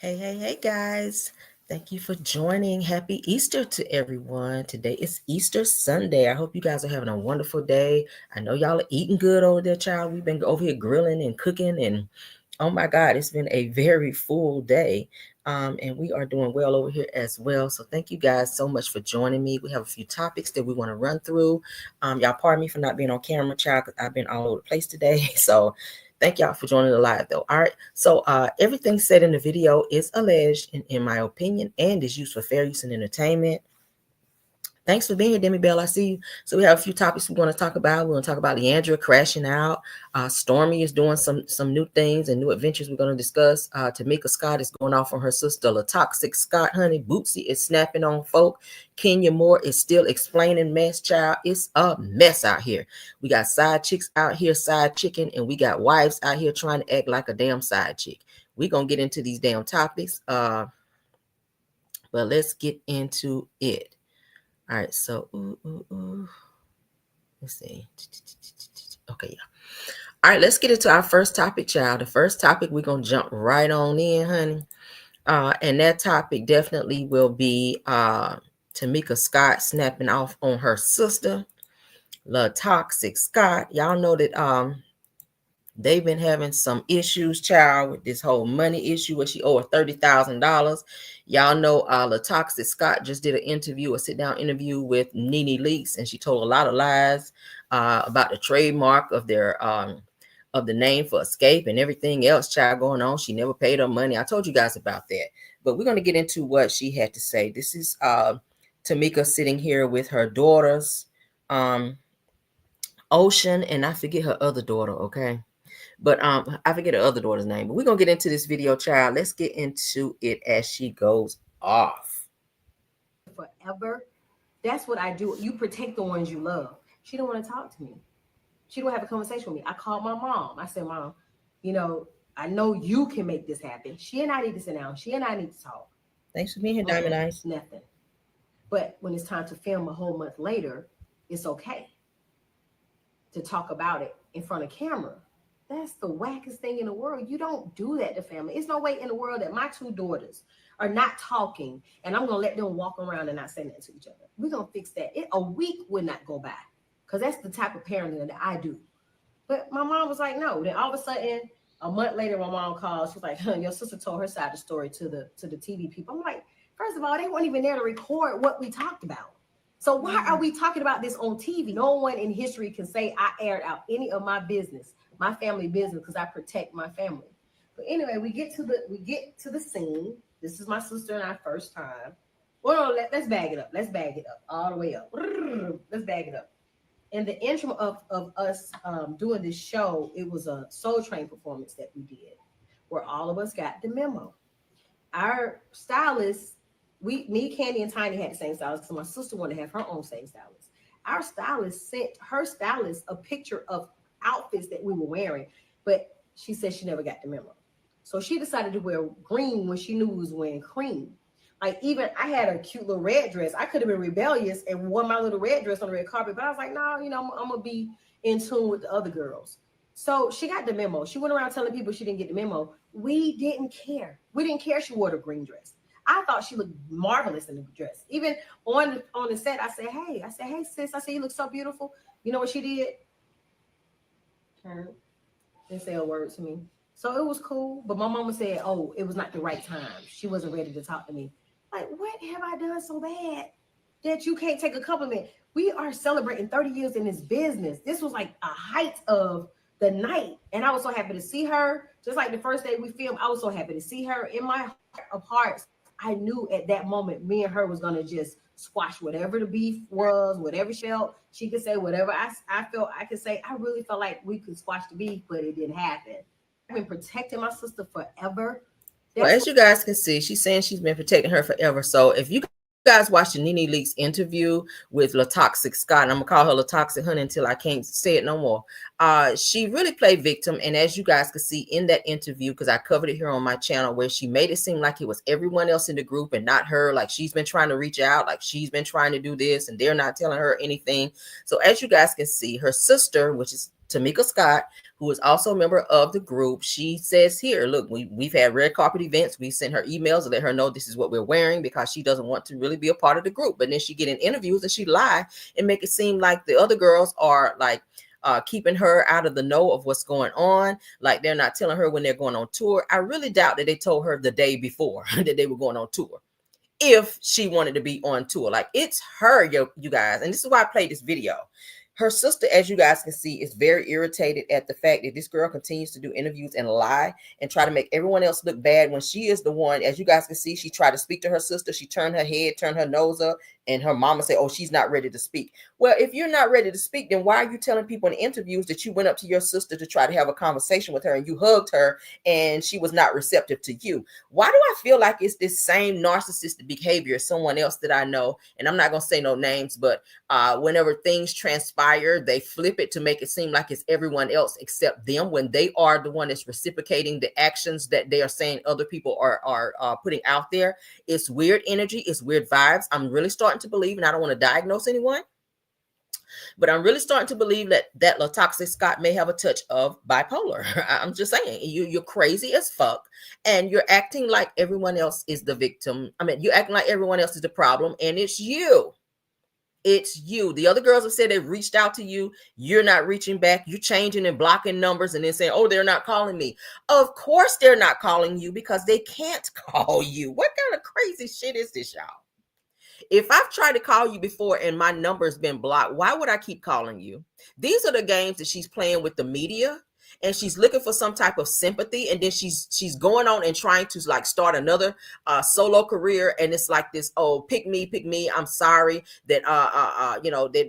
Hey, guys. Thank you for joining. Happy Easter to everyone. Today is Easter Sunday. I hope you guys are having a wonderful day. I know y'all are eating good over there, child. We've been over here grilling and cooking, and oh my God, it's been a very full day. And we are doing well over here as well. So thank you guys so much for joining me. We have a few topics that we want to run through. Y'all pardon me for not being on camera, child, because I've been all over the place today. So thank y'all for joining the live though. All right. So everything said in the video is alleged in my opinion and is used for fair use and entertainment. Thanks for being here, Demi Bell. I see you. So we have a few topics we want to talk about. We're going to talk about LeAndria crashing out. Stormie is doing some new things and new adventures we're going to discuss. Tamika Scott is going off on her sister, LaToxic Scott, honey. Boosie is snapping on folk. Kenya Moore is still explaining mess, child. It's a mess out here. We got side chicks out here, side chicken, and we got wives out here trying to act like a damn side chick. We're going to get into these damn topics. But let's get into it. All right, so let's see. Okay, yeah. All right, let's get into our first topic, child. The first topic, we're gonna jump right on in, honey. And that topic definitely will be Tamika Scott snapping off on her sister, LaToxic Scott. Y'all know that they've been having some issues, child, with this whole money issue where she owed $30,000. Y'all know LaToxic Scott just did a sit-down interview with Nene Leakes, and she told a lot of lies about the trademark of their of the name for Escape and everything else, child, going on. She never paid her money. I told you guys about that. But we're going to get into what she had to say. This is Tamika sitting here with her daughters, Ocean, and I forget her other daughter, okay? But I forget her other daughter's name. But we're gonna get into this video, child. Let's get into it as she goes off. Forever. That's what I do. You protect the ones you love. She don't want to talk to me. She don't have a conversation with me. I called my mom. I said, Mom, I know you can make this happen. She and I need to sit down. She and I need to talk. Thanks for being here, Diamond Eyes. Nothing. But when it's time to film a whole month later, it's okay to talk about it in front of camera. That's the wackest thing in the world. You don't do that to family. It's no way in the world that my two daughters are not talking and I'm going to let them walk around and not say that to each other. We're going to fix that. A week would not go by because that's the type of parenting that I do. But my mom was like, no. Then all of a sudden, a month later, my mom calls. She's like, your sister told her side of the story to the TV people. I'm like, first of all, they weren't even there to record what we talked about. So why are we talking about this on TV? No one in history can say I aired out any of my business, my family business, because I protect my family. But anyway, we get to the scene. This is my sister and I first time. Well, no, let's bag it up. Let's bag it up all the way up. Let's bag it up. In the interim of us doing this show, it was a Soul Train performance that we did, where all of us got the memo. Our stylist, me, Candy, and Tiny had the same stylist, so my sister wanted to have her own same stylist. Our stylist sent her stylist a picture of outfits that we were wearing, but she said she never got the memo. So she decided to wear green when she knew we was wearing cream. Like, even I had a cute little red dress. I could have been rebellious and wore my little red dress on the red carpet, but I was like, no, I'm going to be in tune with the other girls. So she got the memo. She went around telling people she didn't get the memo. We didn't care. We didn't care she wore the green dress. I thought she looked marvelous in the dress. Even on the set, I said, hey, sis. I said, you look so beautiful. You know what she did? Turned. Didn't say a word to me. So it was cool. But my mama said, oh, it was not the right time. She wasn't ready to talk to me. Like, what have I done so bad that you can't take a compliment? We are celebrating 30 years in this business. This was like a height of the night. And I was so happy to see her. Just like the first day we filmed, I was so happy to see her. In my heart of hearts, I knew at that moment me and her was going to just squash whatever the beef was, whatever she felt. She could say whatever I felt I could say. I really felt like we could squash the beef, but it didn't happen. I've been protecting my sister forever. Well, as you guys can see, she's saying she's been protecting her forever. So if you guys watched the Nene Leakes interview with LaToxic Scott, and I'm gonna call her LaToxic Honey until I can't say it no more. She really played victim, and as you guys can see in that interview, because I covered it here on my channel, where she made it seem like it was everyone else in the group and not her. Like she's been trying to reach out, like she's been trying to do this, and they're not telling her anything. So as you guys can see, her sister, which is Tamika Scott, who is also a member of the group, she says here, look, we've had red carpet events. We sent her emails to let her know this is what we're wearing because she doesn't want to really be a part of the group. But then she get in interviews and she lie and make it seem like the other girls are like keeping her out of the know of what's going on. Like they're not telling her when they're going on tour. I really doubt that they told her the day before that they were going on tour if she wanted to be on tour. Like it's her, you guys. And this is why I played this video. Her sister, as you guys can see, is very irritated at the fact that this girl continues to do interviews and lie and try to make everyone else look bad when she is the one. As you guys can see, she tried to speak to her sister. She turned her head, turned her nose up, and her mama said, oh, she's not ready to speak. Well, if you're not ready to speak, then why are you telling people in interviews that you went up to your sister to try to have a conversation with her and you hugged her and she was not receptive to you? Why do I feel like it's this same narcissistic behavior as someone else that I know? And I'm not going to say no names, but whenever things transpire, they flip it to make it seem like it's everyone else except them when they are the one that's reciprocating the actions that they are saying other people are putting out there. It's weird energy. It's weird vibes. I'm really starting to believe, and I don't want to diagnose anyone, but I'm really starting to believe that LaToxic Scott may have a touch of bipolar. I'm just saying, you're crazy as fuck, and you're acting like everyone else is the victim. I mean, you're acting like everyone else is the problem, and it's you. It's you. The other girls have said they've reached out to you. You're not reaching back. You're changing and blocking numbers and then saying, oh, they're not calling me. Of course they're not calling you because they can't call you. What kind of crazy shit is this, y'all? If I've tried to call you before and my number's been blocked, why would I keep calling you? These are the games that she's playing with the media, and she's looking for some type of sympathy, and then she's going on and trying to like start another solo career, and it's like this, oh, pick me, I'm sorry that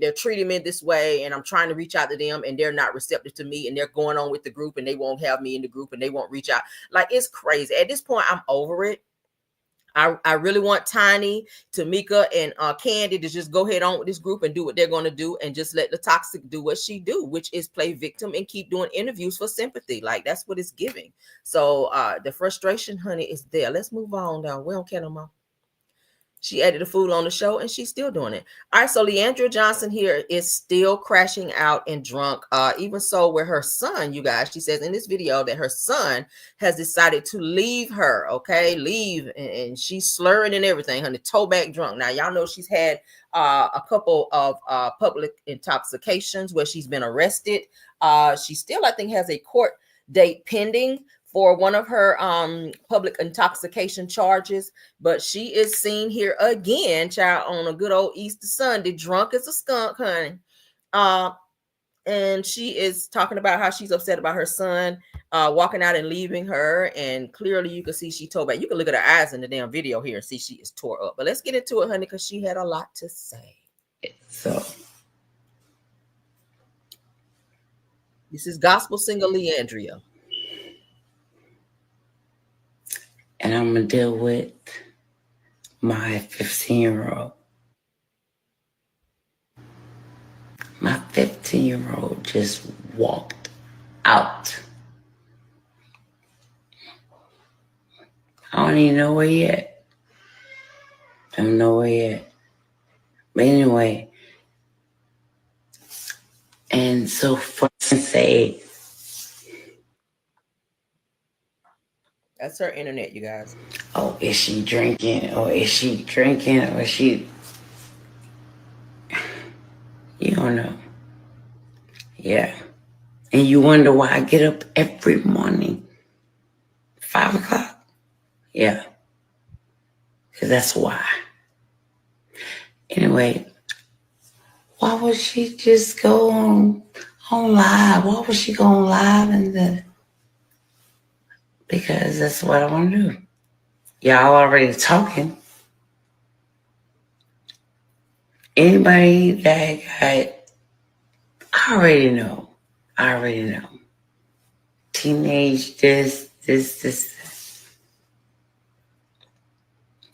they're treating me this way, and I'm trying to reach out to them and they're not receptive to me, and they're going on with the group and they won't have me in the group and they won't reach out. Like, it's crazy. At this point, I'm over it. I really want Tiny, Tamika, and Candy to just go ahead on with this group and do what they're going to do and just let the toxic do what she do, which is play victim and keep doing interviews for sympathy. Like, that's what it's giving. So the frustration, honey, is there. Let's move on now. We don't care no more. She added a fool on the show and she's still doing it. All right, so LeAndria Johnson here is still crashing out and drunk. Even so, where her son, you guys, she says in this video that her son has decided to leave her, okay? Leave. And she's slurring and everything, honey, toe back drunk. Now, y'all know she's had a couple of public intoxications where she's been arrested. She still, I think, has a court date pending for one of her public intoxication charges, but she is seen here again, child, on a good old Easter Sunday, drunk as a skunk, honey. And she is talking about how she's upset about her son walking out and leaving her, and clearly you can see she tore back. You can look at her eyes in the damn video here and see she is tore up. But let's get into it, honey, because she had a lot to say. So this is gospel singer LeAndria. And I'm going to deal with my 15-year-old. My 15-year-old just walked out. I don't even know where yet. I don't know where yet. But anyway, and so for say, that's her internet, you guys. Oh, is she drinking? Or is she drinking? Or is she... You don't know. Yeah. And you wonder why I get up every morning. 5 o'clock? Yeah. Because that's why. Anyway, why would she just go on live? Why would she go on live? Because that's what I want to do. Y'all already talking. Anybody that got... I already know. Teenage this.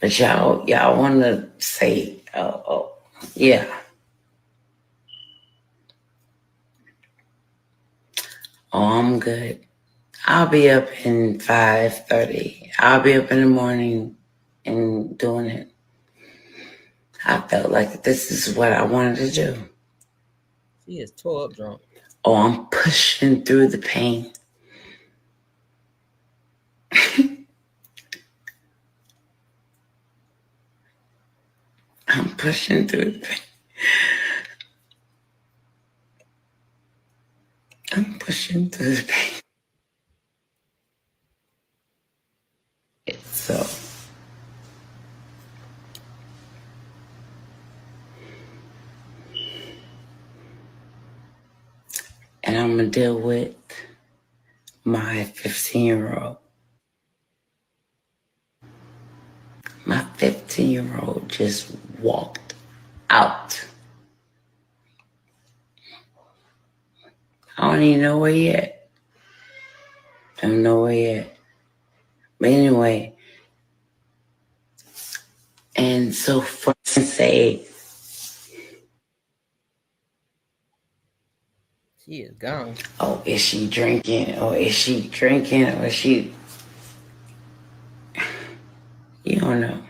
But y'all want to say, oh, yeah. Oh, I'm good. I'll be up in 5:30. I'll be up in the morning and doing it. I felt like this is what I wanted to do. She is tore up drunk. Oh, I'm pushing through the pain. I'm pushing through the pain. I'm pushing through the pain. So, and I'm going to deal with my 15-year-old. My 15-year-old just walked out. I don't even know where yet. I don't know where yet. But anyway, and so for say, She is gone. oh, is she drinking? Or is she drinking? Or is she? You don't know.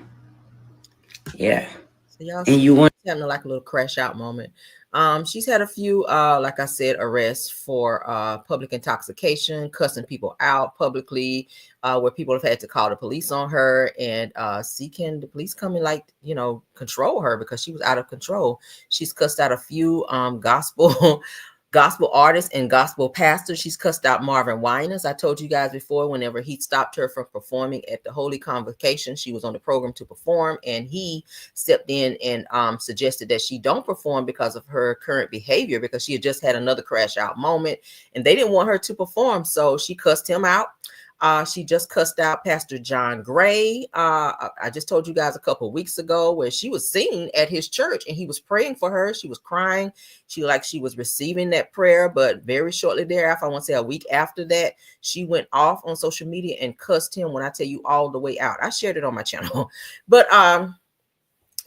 Yeah. So y'all, And you want having like a little crash out moment. She's had a few, like I said, arrests for public intoxication, cussing people out publicly, where people have had to call the police on her and seeking the police come and control her because she was out of control. She's cussed out a few gospel gospel artists and gospel pastors. She's cussed out Marvin Winans. I told you guys before, whenever he stopped her from performing at the Holy Convocation, she was on the program to perform, and he stepped in and suggested that she don't perform because of her current behavior, because she had just had another crash out moment and they didn't want her to perform. So she cussed him out. She just cussed out Pastor John Gray. I just told you guys a couple of weeks ago where she was singing at his church and he was praying for her. She was crying. She was receiving that prayer, but very shortly thereafter, I want to say a week after that, she went off on social media and cussed him, when I tell you, all the way out. I shared it on my channel, but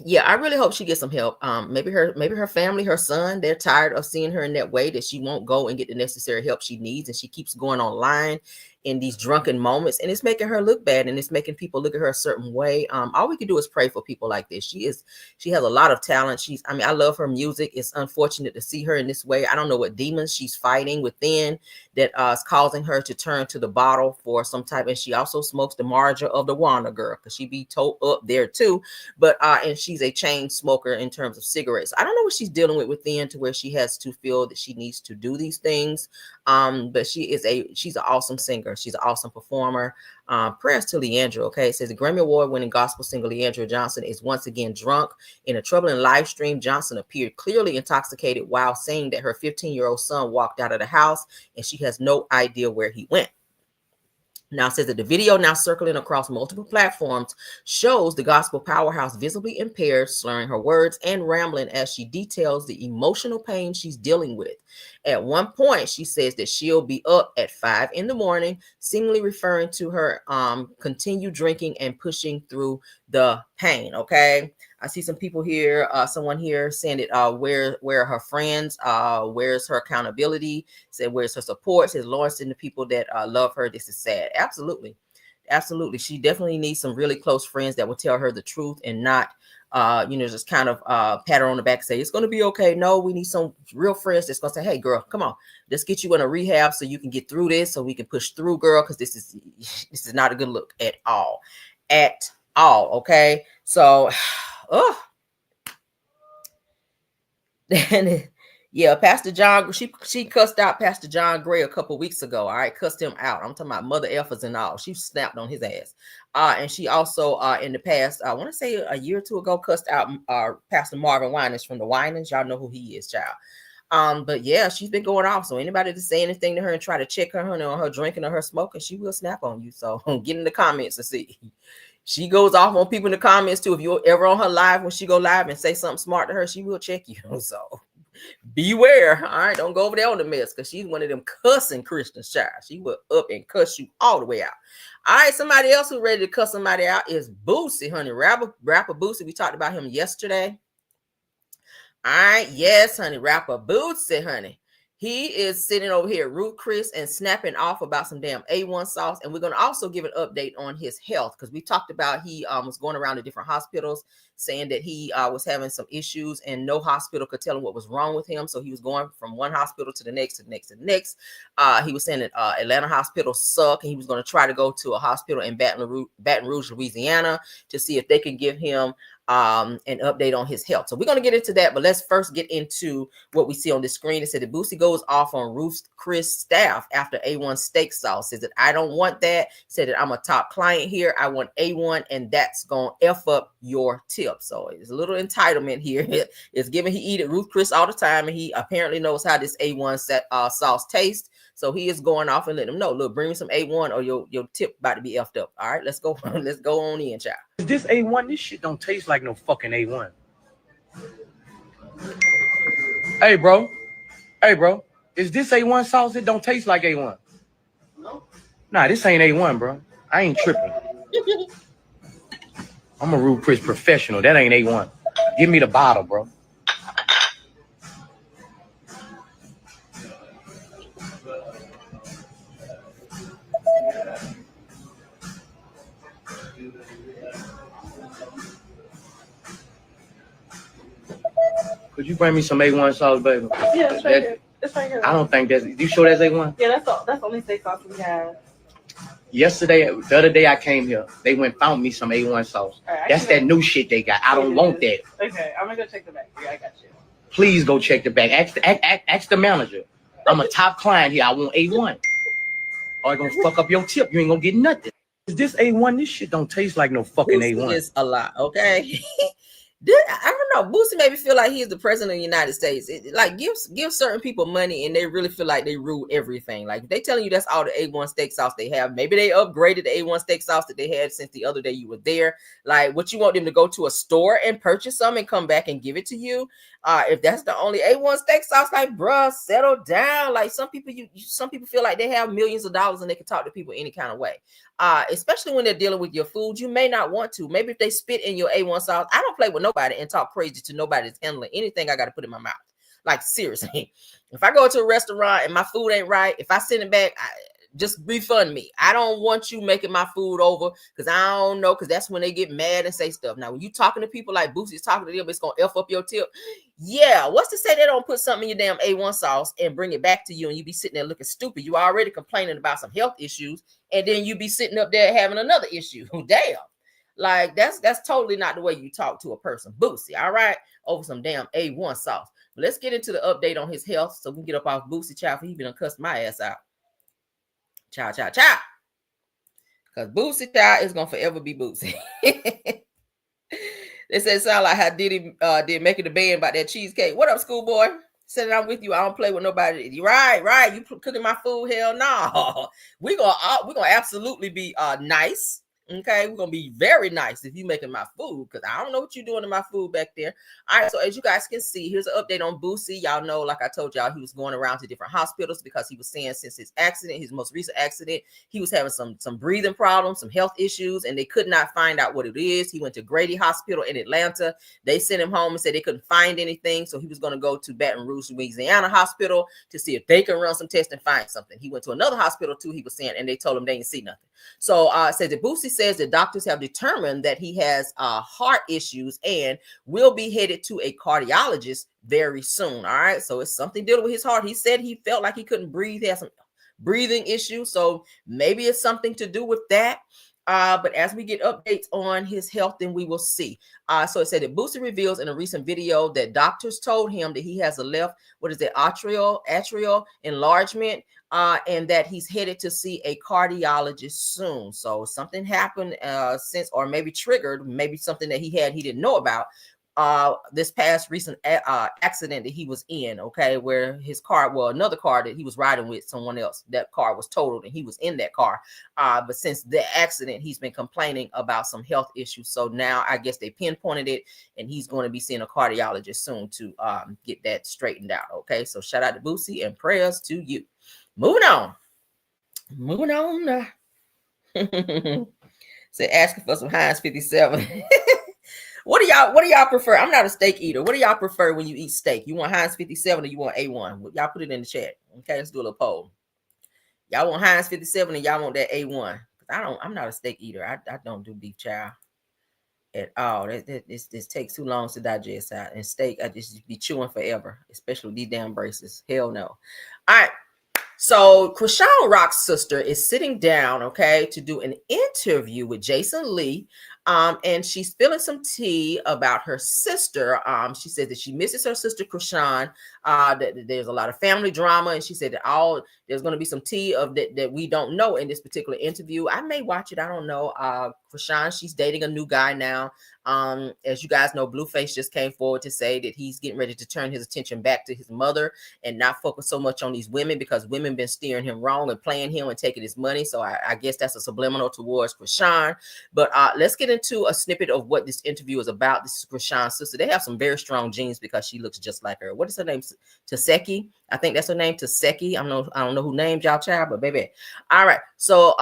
yeah, I really hope she gets some help. Maybe her family, her son, they're tired of seeing her in that way, that she won't go and get the necessary help she needs, and she keeps going online in these drunken moments, and it's making her look bad, and it's making people look at her a certain way. All we can do is pray for people like this. She has a lot of talent. I love her music. It's unfortunate to see her in this way. I don't know what demons she's fighting within that is causing her to turn to the bottle for some type. And she also smokes the marja of the Wana girl, because she be told up there too. But and she's a chain smoker in terms of cigarettes. I don't know what she's dealing with within to where she has to feel that she needs to do these things. But she's an awesome singer. She's an awesome performer. Prayers to LeAndria. Okay, it says the Grammy Award winning gospel singer LeAndria Johnson is once again drunk. In a troubling live stream, Johnson appeared clearly intoxicated while saying that her 15-year-old son walked out of the house and she has no idea where he went. Now, it says that the video, now circling across multiple platforms, shows the gospel powerhouse visibly impaired, slurring her words and rambling as she details the emotional pain she's dealing with. At one point, she says that she'll be up at 5 in the morning, seemingly referring to her continued drinking and pushing through the pain. Okay. I see some people here, someone here saying that where are her friends? Where's her accountability? Said, where's her support? Says Lawrence and the people that love her. This is sad. Absolutely. Absolutely. She definitely needs some really close friends that will tell her the truth and not, just kind of pat her on the back and say, it's going to be okay. No, we need some real friends that's going to say, hey, girl, come on, let's get you in a rehab so you can get through this, so we can push through, girl, because this is not a good look at all. At all. Okay. So, and yeah, Pastor John, she cussed out Pastor John Gray a couple weeks ago. All right, cussed him out. I'm talking about mother effers and all. She snapped on his ass. And she also in the past, I want to say a year or two ago, cussed out Pastor Marvin Winans from the Winans. Y'all know who he is, child. But yeah, she's been going off. So anybody to say anything to her and try to check her on her drinking or her smoking, she will snap on you. So get in the comments and see. She goes off on people in the comments too. If you're ever on her live, when she go live and say something smart to her, she will check you. So beware. All right, don't go over there on the mess, because she's one of them cussing Christians, child. She will up and cuss you all the way out. All right, somebody else who's ready to cuss somebody out is Boosie, honey. Rapper Boosie. We talked about him yesterday. All right, yes, honey. Rapper Boosie, honey. He is sitting over here, Ruth Chris, and snapping off about some damn A1 sauce. And we're going to also give an update on his health because we talked about he was going around to different hospitals saying that he was having some issues and no hospital could tell him what was wrong with him. So he was going from one hospital to the next, to the next, to the next. He was saying that Atlanta hospitals suck, and he was going to try to go to a hospital in Baton Rouge, Louisiana, to see if they can give him an update on his health. So we're going to get into that, but let's first get into what we see on the screen. It said that Boosie goes off on Ruth Chris staff after A1 steak sauce. Says that I don't want that. Said that I'm a top client here. I want A1, and that's going to F up your tip. So it's a little entitlement here. It's given he eat at Ruth Chris all the time, and he apparently knows how this A1 sauce tastes. So he is going off and letting them know, look, bring me some A1 or your tip about to be effed up. All right, let's go. Let's go on in, child. Is this A1? This shit don't taste like no fucking A1. Hey, bro. Hey, bro. Is this A1 sauce? It don't taste like A1. No. Nah, this ain't A1, bro. I ain't tripping. I'm a Ruth Chris professional. That ain't A1. Give me the bottle, bro. Could you bring me some A1 sauce, baby? Yeah, it's right here. It's right here. I don't think that's. You sure that's A1? Yeah, that's the only steak sauce we have. Yesterday, the other day I came here, they went found me some A1 sauce. Right, that's that new shit they got. I don't want that. Okay, I'm gonna go check the back. Yeah, I got you. Please go check the back. Ask the manager. I'm a top client here. I want A1. Or I gonna fuck up your tip. You ain't gonna get nothing. Is this A1? This shit don't taste like no fucking A1. It's a lot, okay? I don't know. Boosie made me feel like he's the president of the United States. Like give certain people money and they really feel like they rule everything. Like if they telling you that's all the A1 steak sauce they have. Maybe they upgraded the A1 steak sauce that they had since the other day you were there. Like what you want them to go to a store and purchase some and come back and give it to you. If that's the only A1 steak sauce, like bruh, settle down. Like some people some people feel like they have millions of dollars and they can talk to people any kind of way. Especially when they're dealing with your food, you may not want to. Maybe if they spit in your A1 sauce, I don't play with nobody and talk crazy to nobody that's handling anything I got to put in my mouth. Like seriously, if I go to a restaurant and my food ain't right, if I send it back, just refund me. I don't want you making my food over because I don't know, because that's when they get mad and say stuff. Now, when you talking to people like Boosie's talking to them, it's going to F up your tip. Yeah, what's to say they don't put something in your damn A1 sauce and bring it back to you and you be sitting there looking stupid. You already complaining about some health issues and then you be sitting up there having another issue. Damn. Like, that's totally not the way you talk to a person. Boosie, all right? Over some damn A1 sauce. But let's get into the update on his health so we can get up off Boosie, child, for he been cussed my ass out. Child. Because Boosie, child, is going to forever be Boosie. They said it sound like how Diddy did making the band about that cheesecake. What up, schoolboy? Said I'm with you. I don't play with nobody. Right. You cooking my food? Hell no. We're gonna absolutely be nice. Okay, we're gonna be very nice if you making my food, because I don't know what you're doing to my food back there. All right, so as you guys can see, here's an update on Boosie. Y'all know, like I told y'all, he was going around to different hospitals because he was saying since his accident, his most recent accident, he was having some breathing problems, some health issues, and they could not find out what it is. He went to Grady Hospital in Atlanta. They sent him home and said they couldn't find anything, so he was going to go to Baton Rouge, Louisiana Hospital to see if they can run some tests and find something. He went to another hospital too, he was saying, and they told him they didn't see nothing. So it says that Boosie says that doctors have determined that he has heart issues and will be headed to a cardiologist very soon. All right. So it's something dealing with his heart. He said he felt like he couldn't breathe. He has some breathing issues. So maybe it's something to do with that. But as we get updates on his health, then we will see. So it said that Boosie reveals in a recent video that doctors told him that he has a left, atrial enlargement, and that he's headed to see a cardiologist soon. So something happened since, or maybe triggered, maybe something that he didn't know about. This past recent accident that he was in, okay, where his car, another car that he was riding with someone else, that car was totaled and he was in that car. But since the accident, he's been complaining about some health issues. So now I guess they pinpointed it and he's going to be seeing a cardiologist soon to get that straightened out. Okay, so shout out to Boosie and prayers to you. Moving on. Say asking for some Heinz 57. What do y'all prefer? I'm not a steak eater. What do y'all prefer when you eat steak? You want Heinz 57 or you want A1? Y'all put it in the chat. Okay, let's do a little poll. Y'all want Heinz 57 and y'all want that A1? I'm not a steak eater. I don't do beef chow at all. This takes too long to digest out. And steak, I just be chewing forever, especially with these damn braces. Hell no. All right. So Krishan Rock's sister is sitting down, okay, to do an interview with Jason Lee. And she's spilling some tea about her sister. She said that she misses her sister Krishan. That there's a lot of family drama, and she said that there's going to be some tea of that we don't know in this particular interview. I may watch it. I don't know. Krishan, she's dating a new guy now. As you guys know, Blueface just came forward to say that he's getting ready to turn his attention back to his mother and not focus so much on these women because women been steering him wrong and playing him and taking his money. So I guess that's a subliminal towards Krishan. But let's get into a snippet of what this interview is about. This is Krishan's sister. They have some very strong genes because she looks just like her. What is her name? Tesehki. I think that's her name, Tesehki. I don't know who named y'all child, but baby. All right. So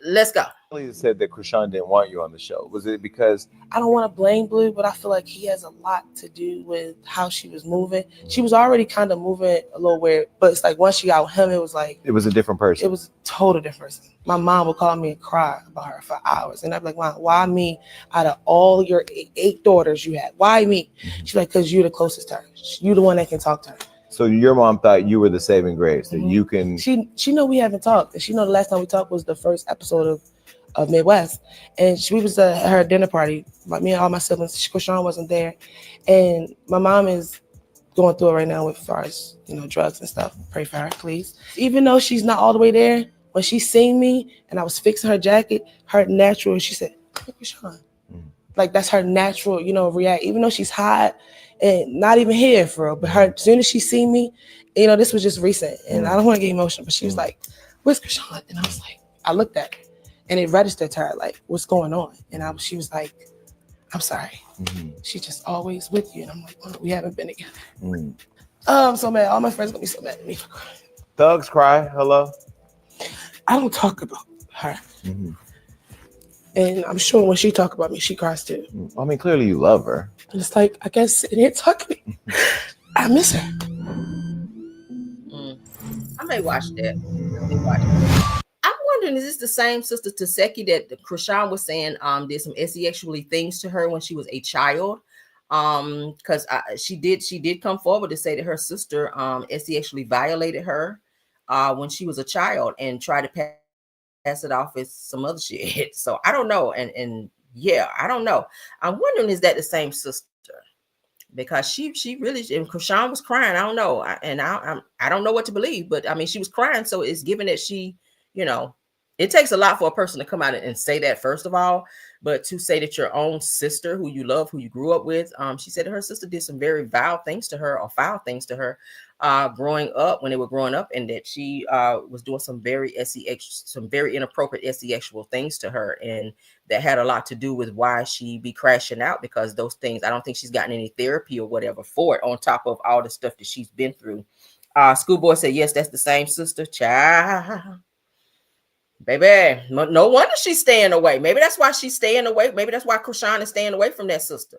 let's go. Said that Krishan didn't want you on the show. Was it because I don't want to blame Blue, but I feel like he has a lot to do with how she was moving. She was already kind of moving a little weird, but it's like once she got with him, it was like it was a different person? It was a total different person. My mom would call me and cry about her for hours, and I'd be like, "Mom, why me? Out of all your 8 daughters you had, why me?" She's like, "Because you're the closest to her. You're the one that can talk to her." So your mom thought you were the saving grace, that you can. She know we haven't talked, and she know the last time we talked was the first episode of Midwest, and she was at her dinner party. Me and all my siblings. Krishan wasn't there, and my mom is going through it right now with as far as drugs and stuff. Pray for her, please. Even though she's not all the way there, when she seen me and I was fixing her jacket, her natural, she said, "Hey, Krishan." Like that's her natural, react. Even though she's hot and not even here for real, but her as soon as she seen me, this was just recent, and I don't want to get emotional, but she was like, "Where's Krishan?" And I was like, I looked at her. And it registered to her, like, what's going on? And she was like, "I'm sorry." She's just always with you. And I'm like, "Oh, we haven't been together." I'm so mad. All my friends gonna be so mad at me for crying. Thugs cry. Hello. I don't talk about her. And I'm sure when she talk about me, she cries too. I mean, clearly you love her. And it's like, I guess sitting here talking to me, I miss her. I may watch that. I'm wondering, is this the same sister Tesehki that Krishan was saying did some sexually things to her when she was a child? Because she did come forward to say that her sister sexually violated her when she was a child and tried to pass it off as some other shit. So I don't know, and yeah, I don't know. I'm wondering, is that the same sister? Because she really, and Krishan was crying. I don't know, I don't know what to believe, but I mean, she was crying, so it's given that she. It takes a lot for a person to come out and say that, first of all, but to say that your own sister, who you love, who you grew up with, she said that her sister did some very vile things to her, or foul things to her, growing up, when they were growing up, and that she was doing some very inappropriate sexual things to her, and that had a lot to do with why she be crashing out, because those things, I don't think she's gotten any therapy or whatever for it, on top of all the stuff that she's been through. Schoolboy said, yes, that's the same sister. Child. Baby, no wonder she's staying away. Maybe that's why she's staying away. Maybe that's why Krishan is staying away from that sister.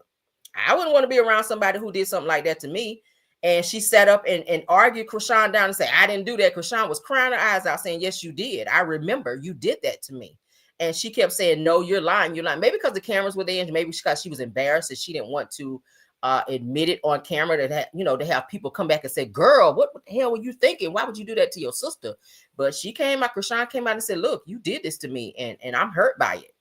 I wouldn't want to be around somebody who did something like that to me. And she sat up and argued Krishan down and said, "I didn't do that." Krishan was crying her eyes out saying, "Yes, you did. I remember you did that to me." And she kept saying, "No, you're lying. You're lying." Maybe because the cameras were there, and maybe because she was embarrassed and she didn't want to admit it on camera, that to have people come back and say, "Girl, what the hell were you thinking? Why would you do that to your sister?" But Krishan came out and said, "Look, you did this to me, and I'm hurt by it,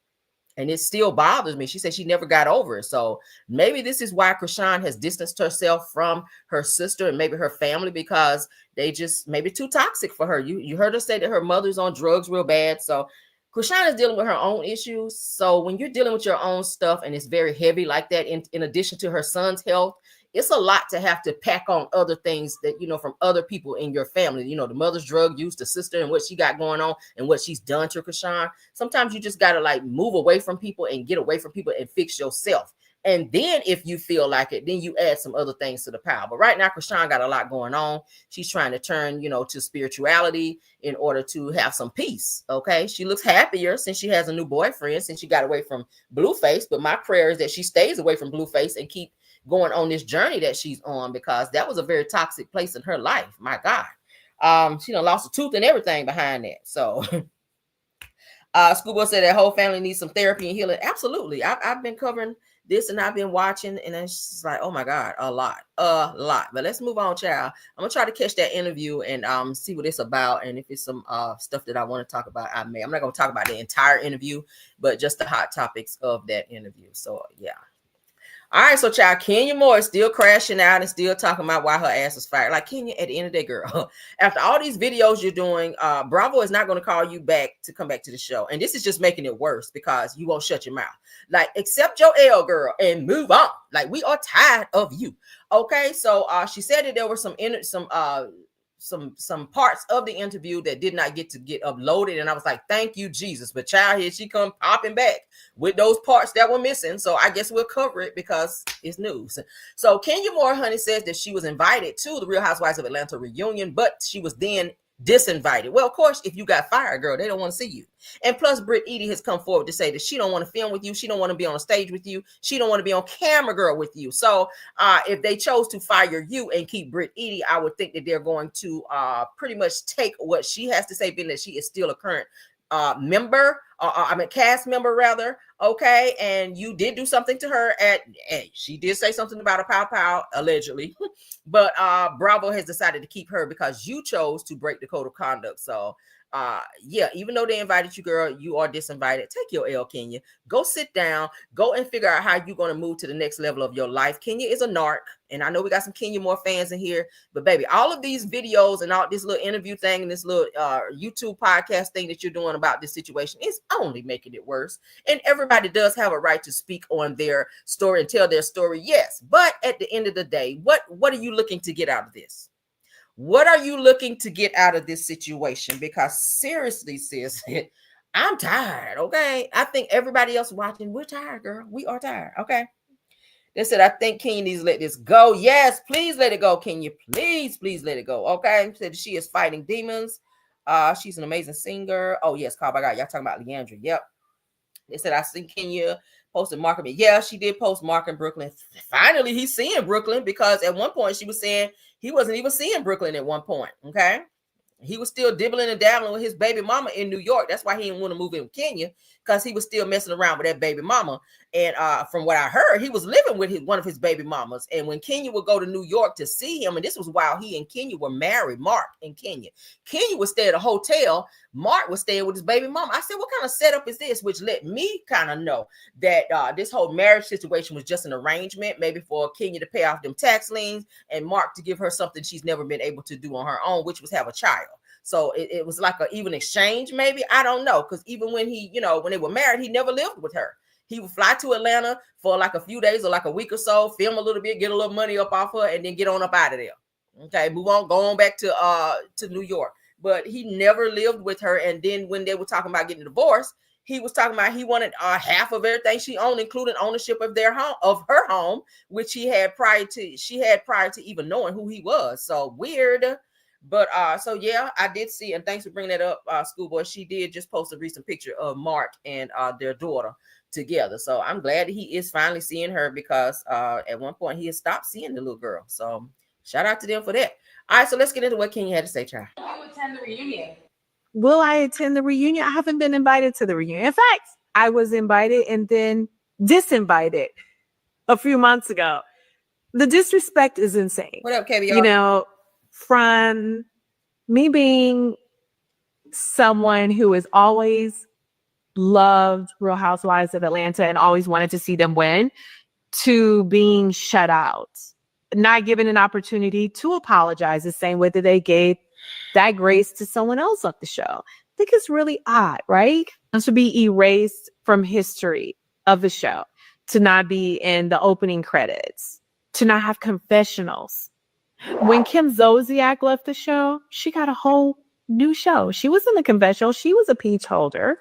and it still bothers me." She said she never got over it. So maybe this is why Krishan has distanced herself from her sister and maybe her family, because they just maybe too toxic for her. You heard her say that her mother's on drugs real bad. So Krishan is dealing with her own issues. So when you're dealing with your own stuff and it's very heavy like that, in addition to her son's health, it's a lot to have to pack on other things that, from other people in your family, the mother's drug use, the sister and what she got going on and what she's done to Krishan. Sometimes you just got to move away from people and get away from people and fix yourself. And then if you feel like it, then you add some other things to the pile. But right now, Krishan got a lot going on. She's trying to turn, to spirituality in order to have some peace. Okay. She looks happier since she has a new boyfriend, since she got away from Blueface. But my prayer is that she stays away from Blueface and keep going on this journey that she's on, because that was a very toxic place in her life. My God. She done lost a tooth and everything behind that. So Schoolboy said that whole family needs some therapy and healing. Absolutely. I've been covering this and I've been watching, and it's just like, oh my God, a lot. But let's move on, child. I'm gonna try to catch that interview and see what it's about, and if it's some stuff that I want to talk about, I'm not gonna talk about the entire interview, but just the hot topics of that interview. So yeah. All right, so child, Kenya Moore is still crashing out and still talking about why her ass was fired. Like, Kenya, at the end of the day, girl, after all these videos you're doing, Bravo is not going to call you back to come back to the show. And this is just making it worse because you won't shut your mouth. Like, accept your L, girl, and move on. Like, we are tired of you. Okay, so she said that there were some parts of the interview that did not get uploaded, and I was like, thank you, Jesus. But child, here she come popping back with those parts that were missing. So I guess we'll cover it because it's news. So Kenya Moore, honey, says that she was invited to the Real Housewives of Atlanta reunion, but she was then disinvited. Well, of course, if you got fired, girl, they don't want to see you. And plus, Britt Edie has come forward to say that she don't want to film with you. She don't want to be on a stage with you. She don't want to be on camera, girl, with you. So if they chose to fire you and keep Britt Edie, I would think that they're going to pretty much take what she has to say, being that she is still a current cast member rather. Okay, and you did do something to her she did say something about a pow allegedly, but Bravo has decided to keep her because you chose to break the code of conduct. So yeah, even though they invited you, girl, you are disinvited. Take your L, Kenya. Go sit down. Go and figure out how you're going to move to the next level of your life. Kenya is a narc, and I know we got some Kenya Moore fans in here, but baby, all of these videos and all this little interview thing and this little YouTube podcast thing that you're doing about this situation is only making it worse. And everybody does have a right to speak on their story and tell their story, yes. But at the end of the day, what are you looking to get out of this? What are you looking to get out of this situation? Because seriously, sis, I'm tired, okay? I think everybody else watching, we're tired, girl. We are tired, okay? They said, I think Kenya needs to let this go. Yes, please let it go, Kenya. Please let it go, okay? Said she is fighting demons. She's an amazing singer. Oh, yes, call by God. Y'all talking about LeAndria. Yep. They said, I seen Kenya posted Mark. Yeah, she did post Mark in Brooklyn. Finally, he's seeing Brooklyn, because at one point she was saying he wasn't even seeing Brooklyn at one point. Okay. He was still dibbling and dabbling with his baby mama in New York. That's why he didn't want to move in with Kenya, because he was still messing around with that baby mama. And from what I heard, he was living with one of his baby mamas. And when Kenya would go to New York to see him, and this was while he and Kenya were married, Mark and Kenya would stay at a hotel. Mark was staying with his baby mama. I said, what kind of setup is this? Which let me kind of know that this whole marriage situation was just an arrangement, maybe for Kenya to pay off them tax liens and Mark to give her something she's never been able to do on her own, which was have a child. So it was like an even exchange, maybe. I don't know. Because even when when they were married, he never lived with her. He would fly to Atlanta for like a few days or like a week or so, film a little bit, get a little money up off her, and then get on up out of there. Okay, move on, go on back to New York. But he never lived with her. And then when they were talking about getting divorced, he was talking about he wanted half of everything she owned, including ownership of their home, of her home, which she had prior to even knowing who he was. So weird. But so yeah, I did see, and thanks for bringing that up, Schoolboy. She did just post a recent picture of Mark and their daughter together. So I'm glad that he is finally seeing her, because at one point he had stopped seeing the little girl. So shout out to them for that. All right, so let's get into what Kenya had to say, child. Will you attend the reunion? Will I attend the reunion? I haven't been invited to the reunion. In fact, I was invited and then disinvited a few months ago. The disrespect is insane. What up, KBR? You know, from me being someone who has always loved Real Housewives of Atlanta and always wanted to see them win, to being shut out, not given an opportunity to apologize the same way that they gave that grace to someone else off the show. I think it's really odd, right? And to be erased from history of the show, to not be in the opening credits, to not have confessionals. When Kim Zolciak left the show, she got a whole new show. She was in the confessional. She was a peach holder.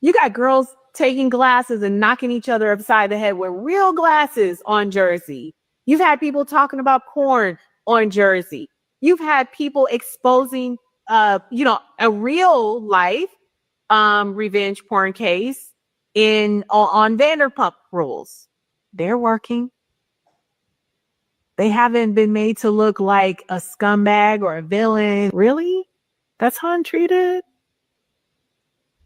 You got girls taking glasses and knocking each other upside the head with real glasses on Jersey. You've had people talking about porn on Jersey. You've had people exposing, a real life revenge porn case on Vanderpump Rules. They're working. They haven't been made to look like a scumbag or a villain. Really? That's how I'm treated?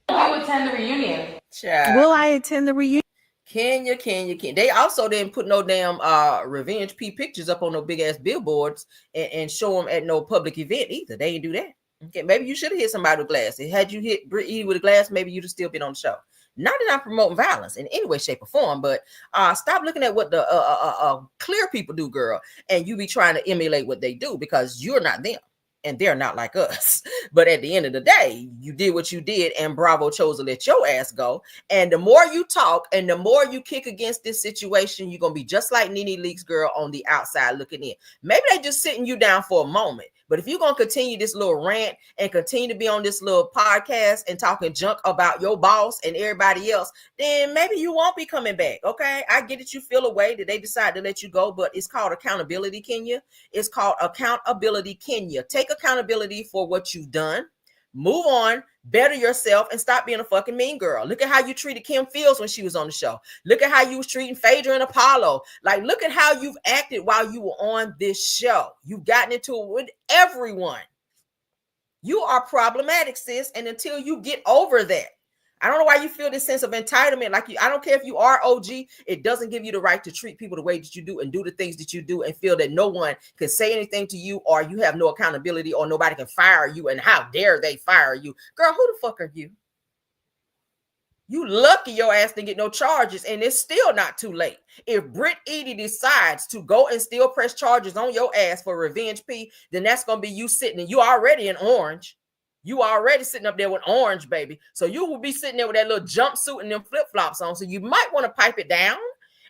You attend the reunion. Child. Will I attend the reunion? Kenya. They also didn't put no damn Revenge P pictures up on no big ass billboards and show them at no public event either. They didn't do that. Okay, maybe you should have hit somebody with glasses. Had you hit Brittany with a glass, maybe you'd have still been on the show. Not that I'm promoting violence in any way, shape, or form, but stop looking at what the clear people do, girl, and you be trying to emulate what they do because you're not them. And they're not like us. But at the end of the day, you did what you did, and Bravo chose to let your ass go. And the more you talk and the more you kick against this situation, you're going to be just like Nene Leakes girl on the outside looking in. Maybe they're just sitting you down for a moment. But if you're going to continue this little rant and continue to be on this little podcast and talking junk about your boss and everybody else, then maybe you won't be coming back, okay? I get it. You feel a way that they decide to let you go, but it's called accountability, Kenya. It's called accountability, Kenya. Take accountability for what you've done. Move on, better yourself, and stop being a fucking mean girl. Look at how you treated Kim Fields when she was on the show. Look at how you was treating Phaedra and Apollo. Like, look at how you've acted while you were on this show. You've gotten into it with everyone. You are problematic, sis, and until you get over that, I don't know why you feel this sense of entitlement. Like, I don't care if you are OG, it doesn't give you the right to treat people the way that you do and do the things that you do and feel that no one can say anything to you or you have no accountability or nobody can fire you and how dare they fire you. Girl, who the fuck are you? You lucky your ass didn't get no charges, and it's still not too late. If Britt Edie decides to go and still press charges on your ass for Revenge P, then that's going to be you sitting, and you already in orange. You already sitting up there with orange, baby. So you will be sitting there with that little jumpsuit and them flip-flops on. So you might want to pipe it down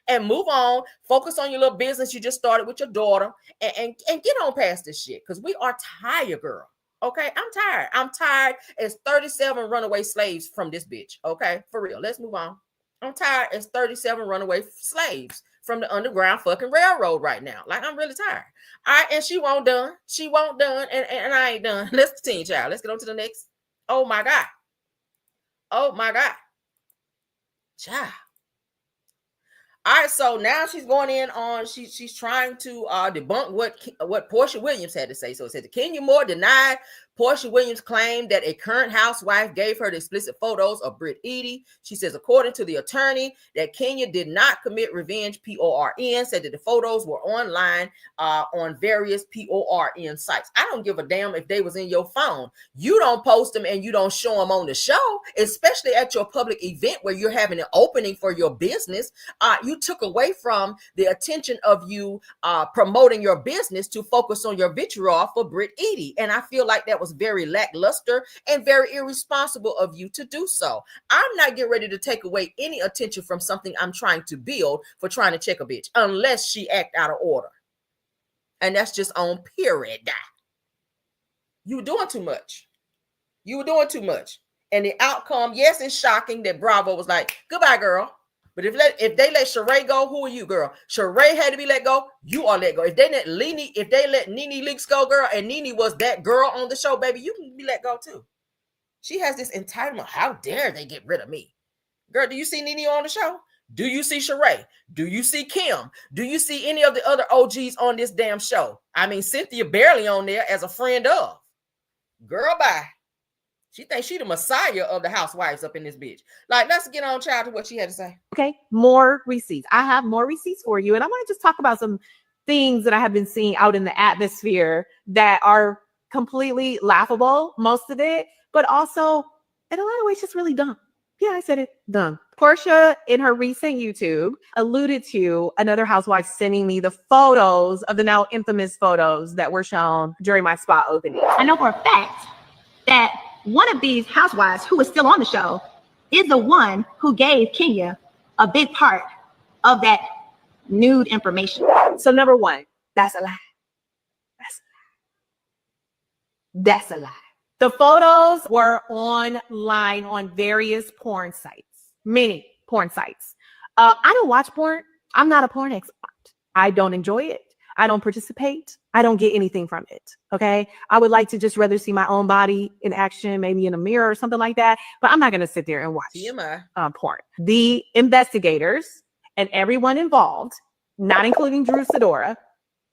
and move on. Focus on your little business you just started with your daughter and get on past this shit. Because we are tired, girl. Okay? I'm tired. I'm tired as 37 runaway slaves from this bitch. Okay? For real. Let's move on. I'm tired as 37 runaway slaves from the Underground fucking Railroad right now. Like, I'm really tired. All right, and she won't done. She won't done, and I ain't done. Let's continue, child. Let's get on to the next. Oh, my God. Oh, my God. Child. All right, so now she's going in on, she's trying to debunk what Portia Williams had to say. So it says, Kenya Moore denied Portia Williams' claim that a current housewife gave her the explicit photos of Britt Edie. She says, according to the attorney, that Kenya did not commit revenge, PORN, said that the photos were online on various PORN sites. I don't give a damn if they was in your phone. You don't post them and you don't show them on the show, especially at your public event where you're having an opening for your business. You took away from the attention of you promoting your business to focus on your vitriol for Britt Edie. And I feel like that was very lackluster and very irresponsible of you to do so. I'm not getting ready to take away any attention from something I'm trying to build for trying to check a bitch unless she act out of order. And that's just on period. You were doing too much. You were doing too much. And the outcome, yes, it's shocking that Bravo was like, goodbye, girl. But if they let Sheree go, who are you, girl? Sheree had to be let go. You are let go. If they let Nene Leakes go, girl, and Nene was that girl on the show, baby, you can be let go too. She has this entitlement. How dare they get rid of me? Girl, do you see Nene on the show? Do you see Sheree? Do you see Kim? Do you see any of the other OGs on this damn show? I mean, Cynthia barely on there as a friend of. Girl, bye. She thinks she the messiah of the housewives up in this bitch. Like, let's get on, child, to what she had to say. Okay, more receipts. I have more receipts for you. And I want to just talk about some things that I have been seeing out in the atmosphere that are completely laughable, most of it, but also in a lot of ways just really dumb. Yeah, I said it, dumb. Portia, in her recent YouTube, alluded to another housewife sending me the photos of the now infamous photos that were shown during my spa opening. I know for a fact that one of these housewives who is still on the show is the one who gave Kenya a big part of that nude information. So number one, that's a lie. That's a lie. The photos were online on various porn sites, many porn sites. I don't watch porn. I'm not a porn expert. I don't enjoy it. I don't participate. I don't get anything from it. Okay. I would like to just rather see my own body in action, maybe in a mirror or something like that. But I'm not going to sit there and watch porn. The investigators and everyone involved, not including Drew Sidora,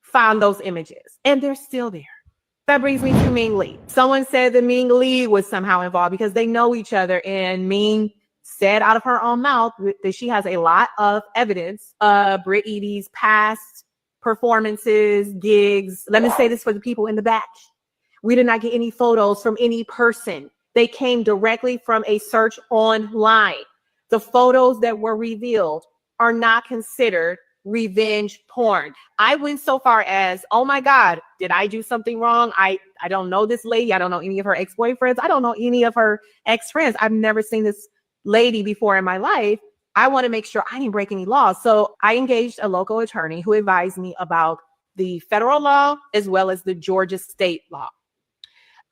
found those images and they're still there. That brings me to Ming Lee. Someone said that Ming Lee was somehow involved because they know each other, and Ming said out of her own mouth that she has a lot of evidence of Britt Eady's past performances, gigs. Let me say this for the people in the back. We did not get any photos from any person. They came directly from a search online. The photos that were revealed are not considered revenge porn. I went so far as, oh my God, did I do something wrong? I don't know this lady. I don't know any of her ex-boyfriends. I don't know any of her ex-friends. I've never seen this lady before in my life. I want to make sure I didn't break any laws. So I engaged a local attorney who advised me about the federal law as well as the Georgia state law.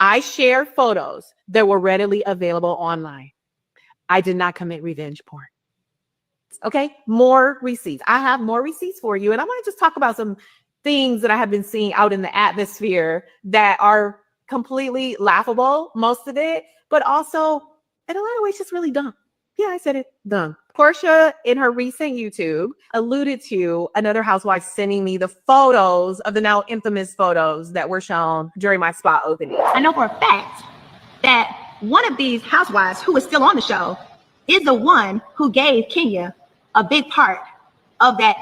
I shared photos that were readily available online. I did not commit revenge porn. Okay, more receipts. I have more receipts for you. And I want to just talk about some things that I have been seeing out in the atmosphere that are completely laughable, most of it, but also in a lot of ways just really dumb. Yeah, I said it, dumb. Portia, in her recent YouTube, alluded to another housewife sending me the photos of the now infamous photos that were shown during my spa opening. I know for a fact that one of these housewives who is still on the show is the one who gave Kenya a big part of that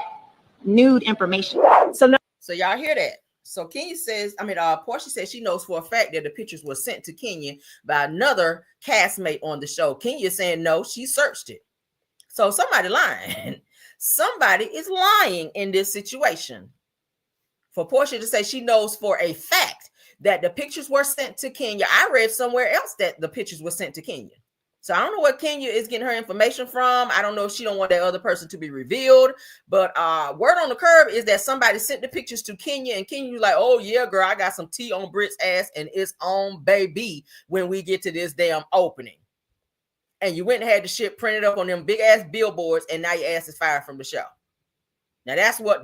nude information. So y'all hear that? So Kenya says, Portia says she knows for a fact that the pictures were sent to Kenya by another castmate on the show. Kenya saying no, she searched it. So somebody lying. Somebody is lying in this situation. For Portia to say she knows for a fact that the pictures were sent to Kenya. I read somewhere else that the pictures were sent to Kenya. So I don't know where Kenya is getting her information from. I don't know if she don't want that other person to be revealed. But word on the curb is that somebody sent the pictures to Kenya, and Kenya was like, oh yeah, girl, I got some tea on Britt's ass, and it's on baby when we get to this damn opening. And you went and had the shit printed up on them big ass billboards, and now your ass is fired from the show. Now that's what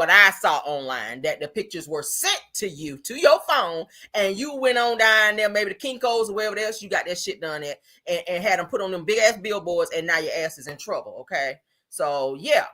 I saw online, that the pictures were sent to you, to your phone, and you went on down there, maybe the Kinko's or wherever else you got that shit done at, and had them put on them big ass billboards, and now your ass is in trouble, okay? So yeah,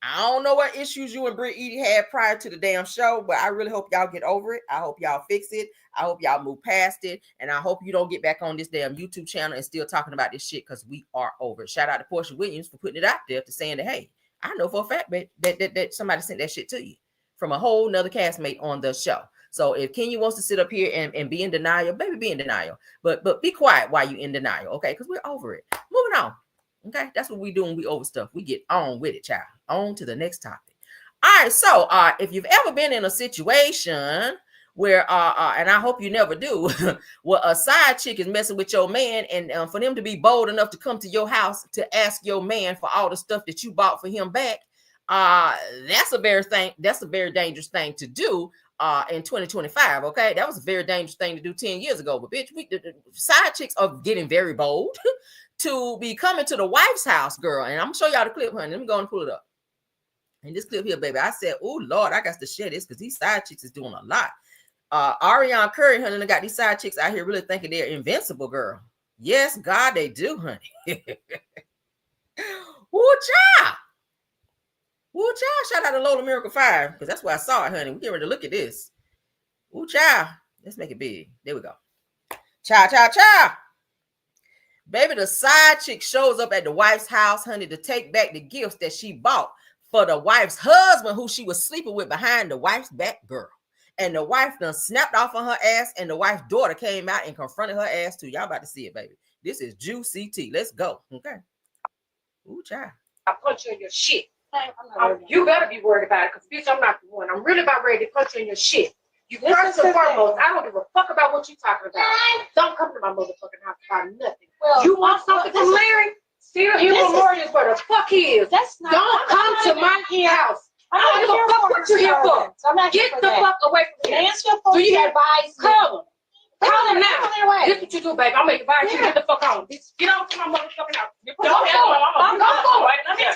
I don't know what issues you and Britt Eady had prior to the damn show, but I really hope y'all get over it. I hope y'all fix it. I hope y'all move past it, and I hope you don't get back on this damn YouTube channel and still talking about this shit, because we are over it. Shout out to Portia Williams for putting it out there, to saying that, hey, I know for a fact that somebody sent that shit to you from a whole nother castmate on the show. So if Kenya wants to sit up here and be in denial, baby, be in denial. But be quiet while you in denial, okay? Because we're over it. Moving on. Okay, that's what we do when we over stuff. We get on with it, child. On to the next topic. All right, so if you've ever been in a situation where and I hope you never do, where a side chick is messing with your man, and for them to be bold enough to come to your house to ask your man for all the stuff that you bought for him back, that's a very dangerous thing to do in 2025. Okay, that was a very dangerous thing to do 10 years ago. But bitch, the side chicks are getting very bold to be coming to the wife's house, girl. And I'm gonna show y'all the clip, honey. Let me go and pull it up. In this clip here, baby, I said, oh Lord, I got to share this because these side chicks is doing a lot. Ariana Curry, honey, got these side chicks out here really thinking they're invincible, girl. Yes, God, they do, honey. Woo, child. Woo, child. Shout out to Lola Miracle 5, because that's where I saw it, honey. We get ready to look at this. Woo, child. Let's make it big. There we go. Child. Baby, the side chick shows up at the wife's house, honey, to take back the gifts that she bought for the wife's husband, who she was sleeping with behind the wife's back, girl. And the wife done snapped off on her ass, and the wife's daughter came out and confronted her ass too. Y'all about to see it, baby. This is juicy tea. Let's go. Okay. Ooh, child. I punch you in your shit. You better be worried about it, because bitch, I'm not the one. I'm really about ready to punch you in your shit. You first and foremost, I don't give a fuck about what you talking about. Don't come to my motherfucking house about nothing. Well, you want something from Larry? Still here Memorials where the fuck he is. Don't come to my house. I don't give a fuck what you're here for. Get the fuck away from here. Do you advise? Come. Call him now. This what you do, baby. I'm making buy you. Get the fuck on. Get off to my motherfucking house. Don't go.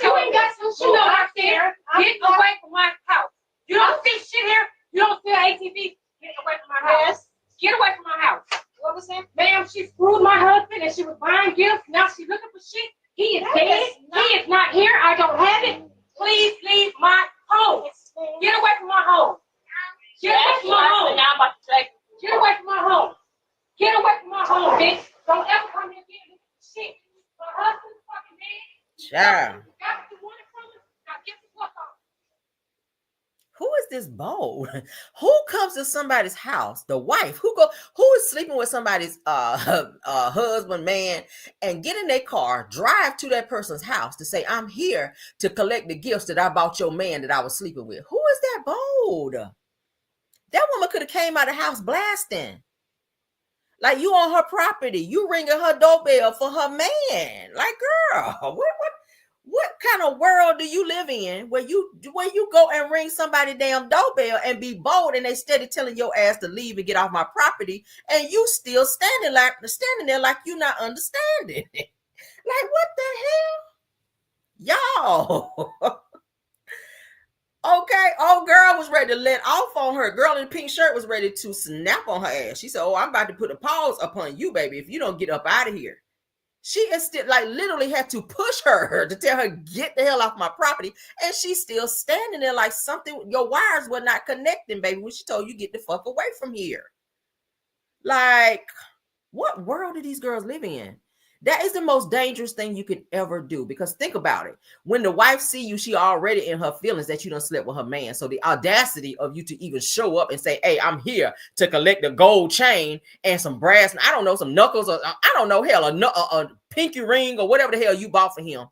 You ain't got some shit out there. Get away from my house. You don't see shit here. You don't see ATV. Get away from my house. Get away from my house. What was that? Ma'am, she screwed my husband and she was buying gifts. Now she's looking for shit. He is dead. He is not here. I don't have it. Please leave my home. Get away from my home. Get away from my home. Get away from my home. Get away from my home, bitch. Don't ever come here again with shit. My husband's fucking dead. Child. Got what you wanted from us. Now get the fuck on. Who is this bold? Who comes to somebody's house? The wife. Who is sleeping with somebody's husband, man, and get in their car, drive to that person's house to say, I'm here to collect the gifts that I bought your man that I was sleeping with. Who is that bold? That woman could have came out of the house blasting. Like, you on her property. You ringing her doorbell for her man. Like, girl, what kind of world do you live in where you go and ring somebody damn doorbell and be bold and they steady telling your ass to leave and get off my property and you still standing there like you not understanding it? Like, what the hell? Y'all. Okay, old girl was ready to let off on her. Girl in the pink shirt was ready to snap on her ass. She said, oh, I'm about to put a pause upon you, baby, if you don't get up out of here. She is still, like, literally had to push her to tell her, get the hell off my property. And she's still standing there like something, your wires were not connecting, baby, when she told you, get the fuck away from here. Like, what world are these girls living in? That is the most dangerous thing you could ever do, because think about it. When the wife see you, she already in her feelings that you done slept with her man. So the audacity of you to even show up and say, hey, I'm here to collect a gold chain and some brass, and I don't know, some knuckles, or I don't know, hell, a pinky ring or whatever the hell you bought for him.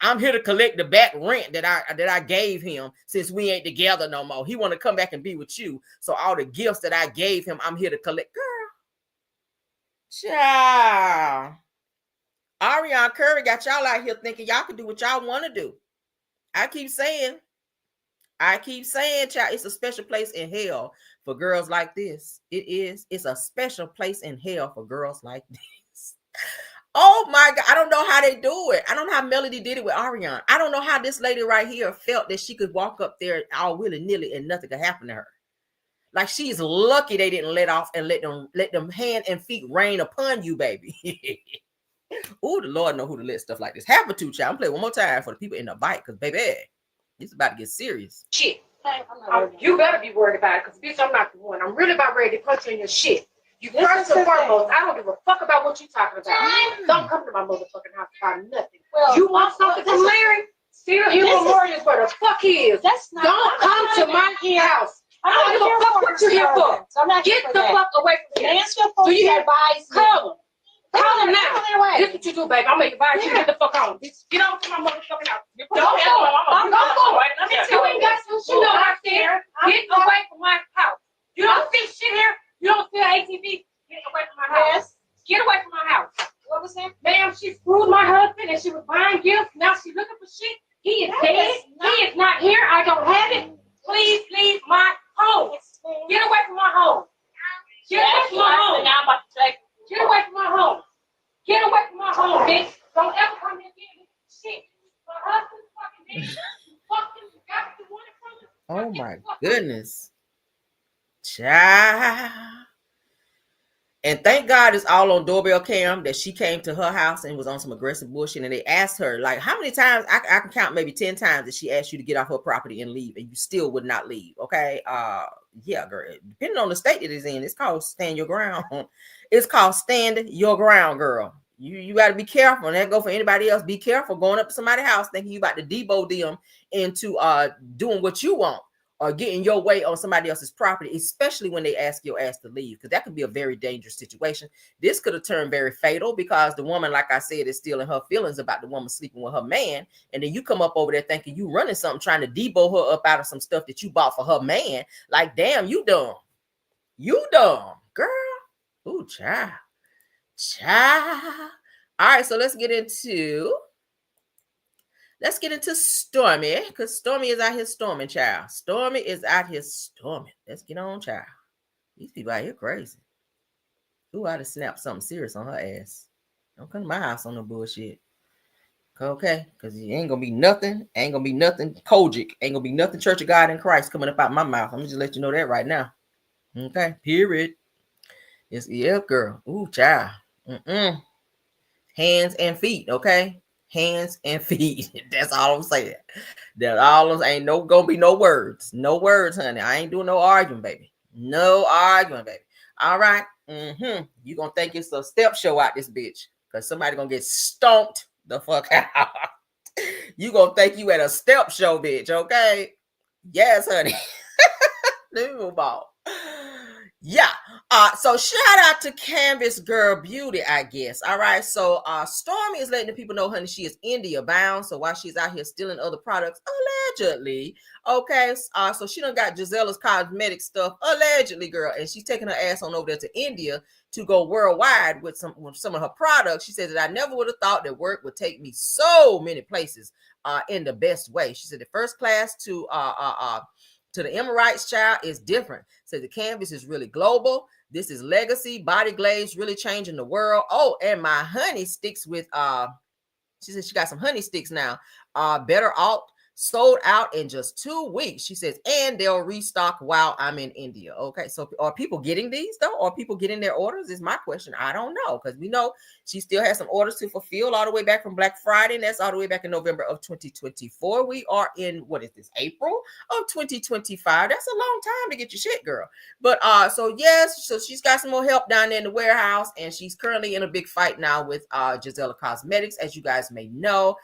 I'm here to collect the back rent that I gave him since we ain't together no more. He want to come back and be with you. So all the gifts that I gave him, I'm here to collect. Girl. Child. Ariana Curry got y'all out here thinking y'all can do what y'all want to do. I keep saying, child, it's a special place in hell for girls like this. It is. It's a special place in hell for girls like this. Oh my God. I don't know how they do it. I don't know how Melody did it with Ariana. I don't know how this lady right here felt that she could walk up there all willy-nilly and nothing could happen to her. Like, she's lucky they didn't let off and let them hand and feet rain upon you, baby. Oh, the Lord know who to let stuff like this happen to, child. I'm playing one more time for the people in the bike, because, baby, it's about to get serious. Shit. You better be worried about it, because, bitch, I'm not the one. I'm really about ready to punch you in your shit. You first and foremost, I don't give a fuck about what you talking about. Don't come to my motherfucking house about nothing. Well, you want something from Larry? Still here Memorial is where the fuck he is. Don't come to my house. I don't give a fuck what you here for. Get the fuck away from here. Do you advise? Call him now. This what you do, baby. I'm making buy you. Get the fuck on. Get off to my motherfucking house. Don't go. You ain't got some shit out there. Get away from my house. You don't see shit here. You don't see ATV. Get away from my house. Get away from my house. What was that? Ma'am, she screwed my husband and she was buying gifts. Now she's looking for shit. He is dead. He is not here. I don't have it. Please leave my home. Get away from my home. Get away from my home. Get away from my home. Get away from my home, bitch. Don't ever come here again with shit. My husband's fucking dead. Fucking got what you wanted from us. Oh my goodness. Child. And thank God it's all on doorbell cam that she came to her house and was on some aggressive bullshit. And they asked her, like, how many times, I can count maybe 10 times that she asked you to get off her property and leave, and you still would not leave. Okay. Yeah, girl. Depending on the state it is in, it's called stand your ground. It's called stand your ground, girl. You got to be careful. And that go for anybody else. Be careful going up to somebody's house thinking you about to debo them into doing what you want, or getting your way on somebody else's property, especially when they ask your ass to leave, because that could be a very dangerous situation. This could have turned very fatal because the woman, like I said, is still in her feelings about the woman sleeping with her man. And then you come up over there thinking you running something, trying to debo her up out of some stuff that you bought for her man. Like, damn, you dumb. You dumb, girl. Ooh, child. Child. All right, so let's get into Stormy, because Stormy is out here storming, child. Stormy is out here storming. Let's get on, child. These people out here crazy. Ooh, I'd have snapped something serious on her ass. Don't come to my house on no bullshit. Okay, because it ain't gonna be nothing. Ain't gonna be nothing Kojic. Ain't gonna be nothing Church of God in Christ coming up out my mouth. I'm just let you know that right now. Okay, period. It's girl. Ooh, child. Hands and feet. Okay, hands and feet. That's all I'm saying. That all ain't gonna be no words. No words, honey. I ain't doing no arguing, baby. No arguing, baby. All right. You gonna think it's a step show out this bitch, because somebody gonna get stomped the fuck out. You gonna think you at a step show, bitch, okay? Yes, honey. Move on. Yeah. So shout out to Canvas Girl Beauty, I guess. All right. So Stormie is letting the people know, honey, she is India bound. So while she's out here stealing other products, allegedly, okay. So she done got Gisella's cosmetic stuff, allegedly, girl, and she's taking her ass on over there to India to go worldwide with some of her products. She said that I never would have thought that work would take me so many places in the best way. She said the first class to the Emirates, child, is different. So the canvas is really global. This is legacy, body glaze, really changing the world. Oh, and my honey sticks with she said she got some honey sticks now. Better Alt sold out in just 2 weeks. She says, and they'll restock while I'm in India. Okay, so are people getting these though? Are people getting their orders? Is my question. I don't know, because we know she still has some orders to fulfill all the way back from Black Friday, and that's all the way back in November of 2024. We are in, what is this, April of 2025. That's a long time to get your shit, girl. But so yes, so she's got some more help down there in the warehouse, and she's currently in a big fight now with Gisela Cosmetics, as you guys may know.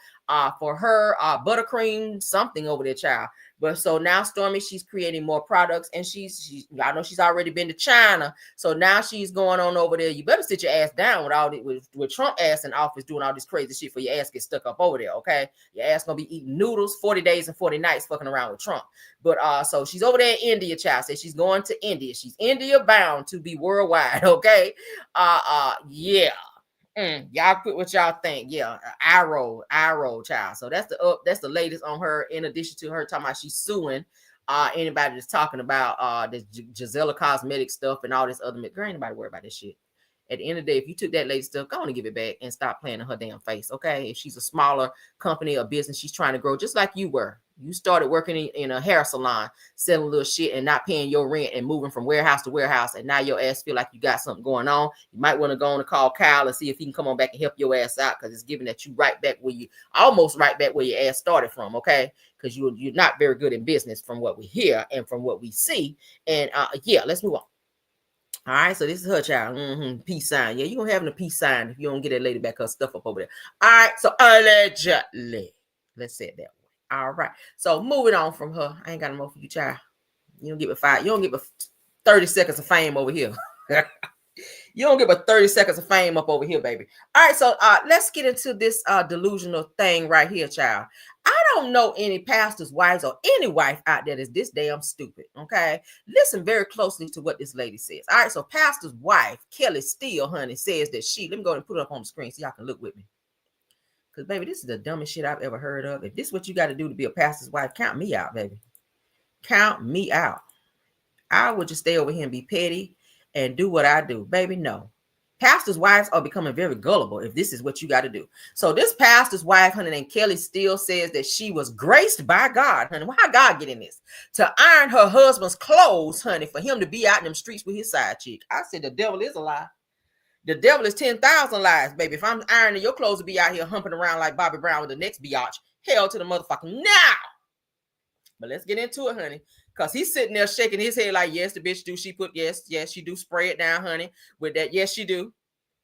For her buttercream something over there, child. But so now Stormie, she's creating more products, and she's I know she's already been to China, so now she's going on over there. You better sit your ass down with all the, with Trump ass in office doing all this crazy shit for your ass get stuck up over there. Okay, your ass gonna be eating noodles 40 days and 40 nights fucking around with Trump. But so she's over there in India, child. Says she's going to India. She's India bound to be worldwide. Okay, yeah. Y'all quit what y'all think. Yeah, RHOA, child. So that's the latest on her. In addition to her talking about she's suing anybody that's talking about this Gisela cosmetic stuff and all this other. Girl, ain't nobody worry about this shit. At the end of the day, if you took that lady stuff, go on and give it back and stop playing in her damn face. Okay, if she's a smaller company or business, she's trying to grow just like you were. You started working in a hair salon, selling little shit and not paying your rent and moving from warehouse to warehouse. And now your ass feel like you got something going on. You might want to go on and call Kyle and see if he can come on back and help your ass out, because it's giving that you almost right back where your ass started from. Okay, because you're not very good in business from what we hear and from what we see. And yeah, let's move on. All right, so this is her, child. Peace sign. Yeah, you're going to have a peace sign if you don't get that lady back her stuff up over there. All right, so allegedly. Let's say it that way. All right, so moving on from her. I ain't got no more for you, child. You don't get me 5. You don't get me 30 seconds of fame over here. You don't get but 30 seconds of fame up over here, baby. All right, so let's get into this delusional thing right here, child. I don't know any pastor's wives or any wife out there that's this damn stupid, okay? Listen very closely to what this lady says. All right, so pastor's wife, Kelly Steele, honey, says that let me go and put it up on the screen so y'all can look with me. Because, baby, this is the dumbest shit I've ever heard of. If this is what you got to do to be a pastor's wife, count me out, baby. Count me out. I would just stay over here and be petty and do what I do. Baby, no. Pastors' wives are becoming very gullible if this is what you got to do. So this pastor's wife, honey, named Kelly Steele, says that she was graced by God, honey. Why God get in this? To iron her husband's clothes, honey, for him to be out in them streets with his side chick. I said the devil is a lie. The devil is 10,000 lies, baby. If I'm ironing your clothes to be out here humping around like Bobby Brown with the next biatch, hell to the motherfucking now. But let's get into it, honey. Because he's sitting there shaking his head like, yes, the bitch do. She put, yes, she do spray it down, honey. With that, yes, she do.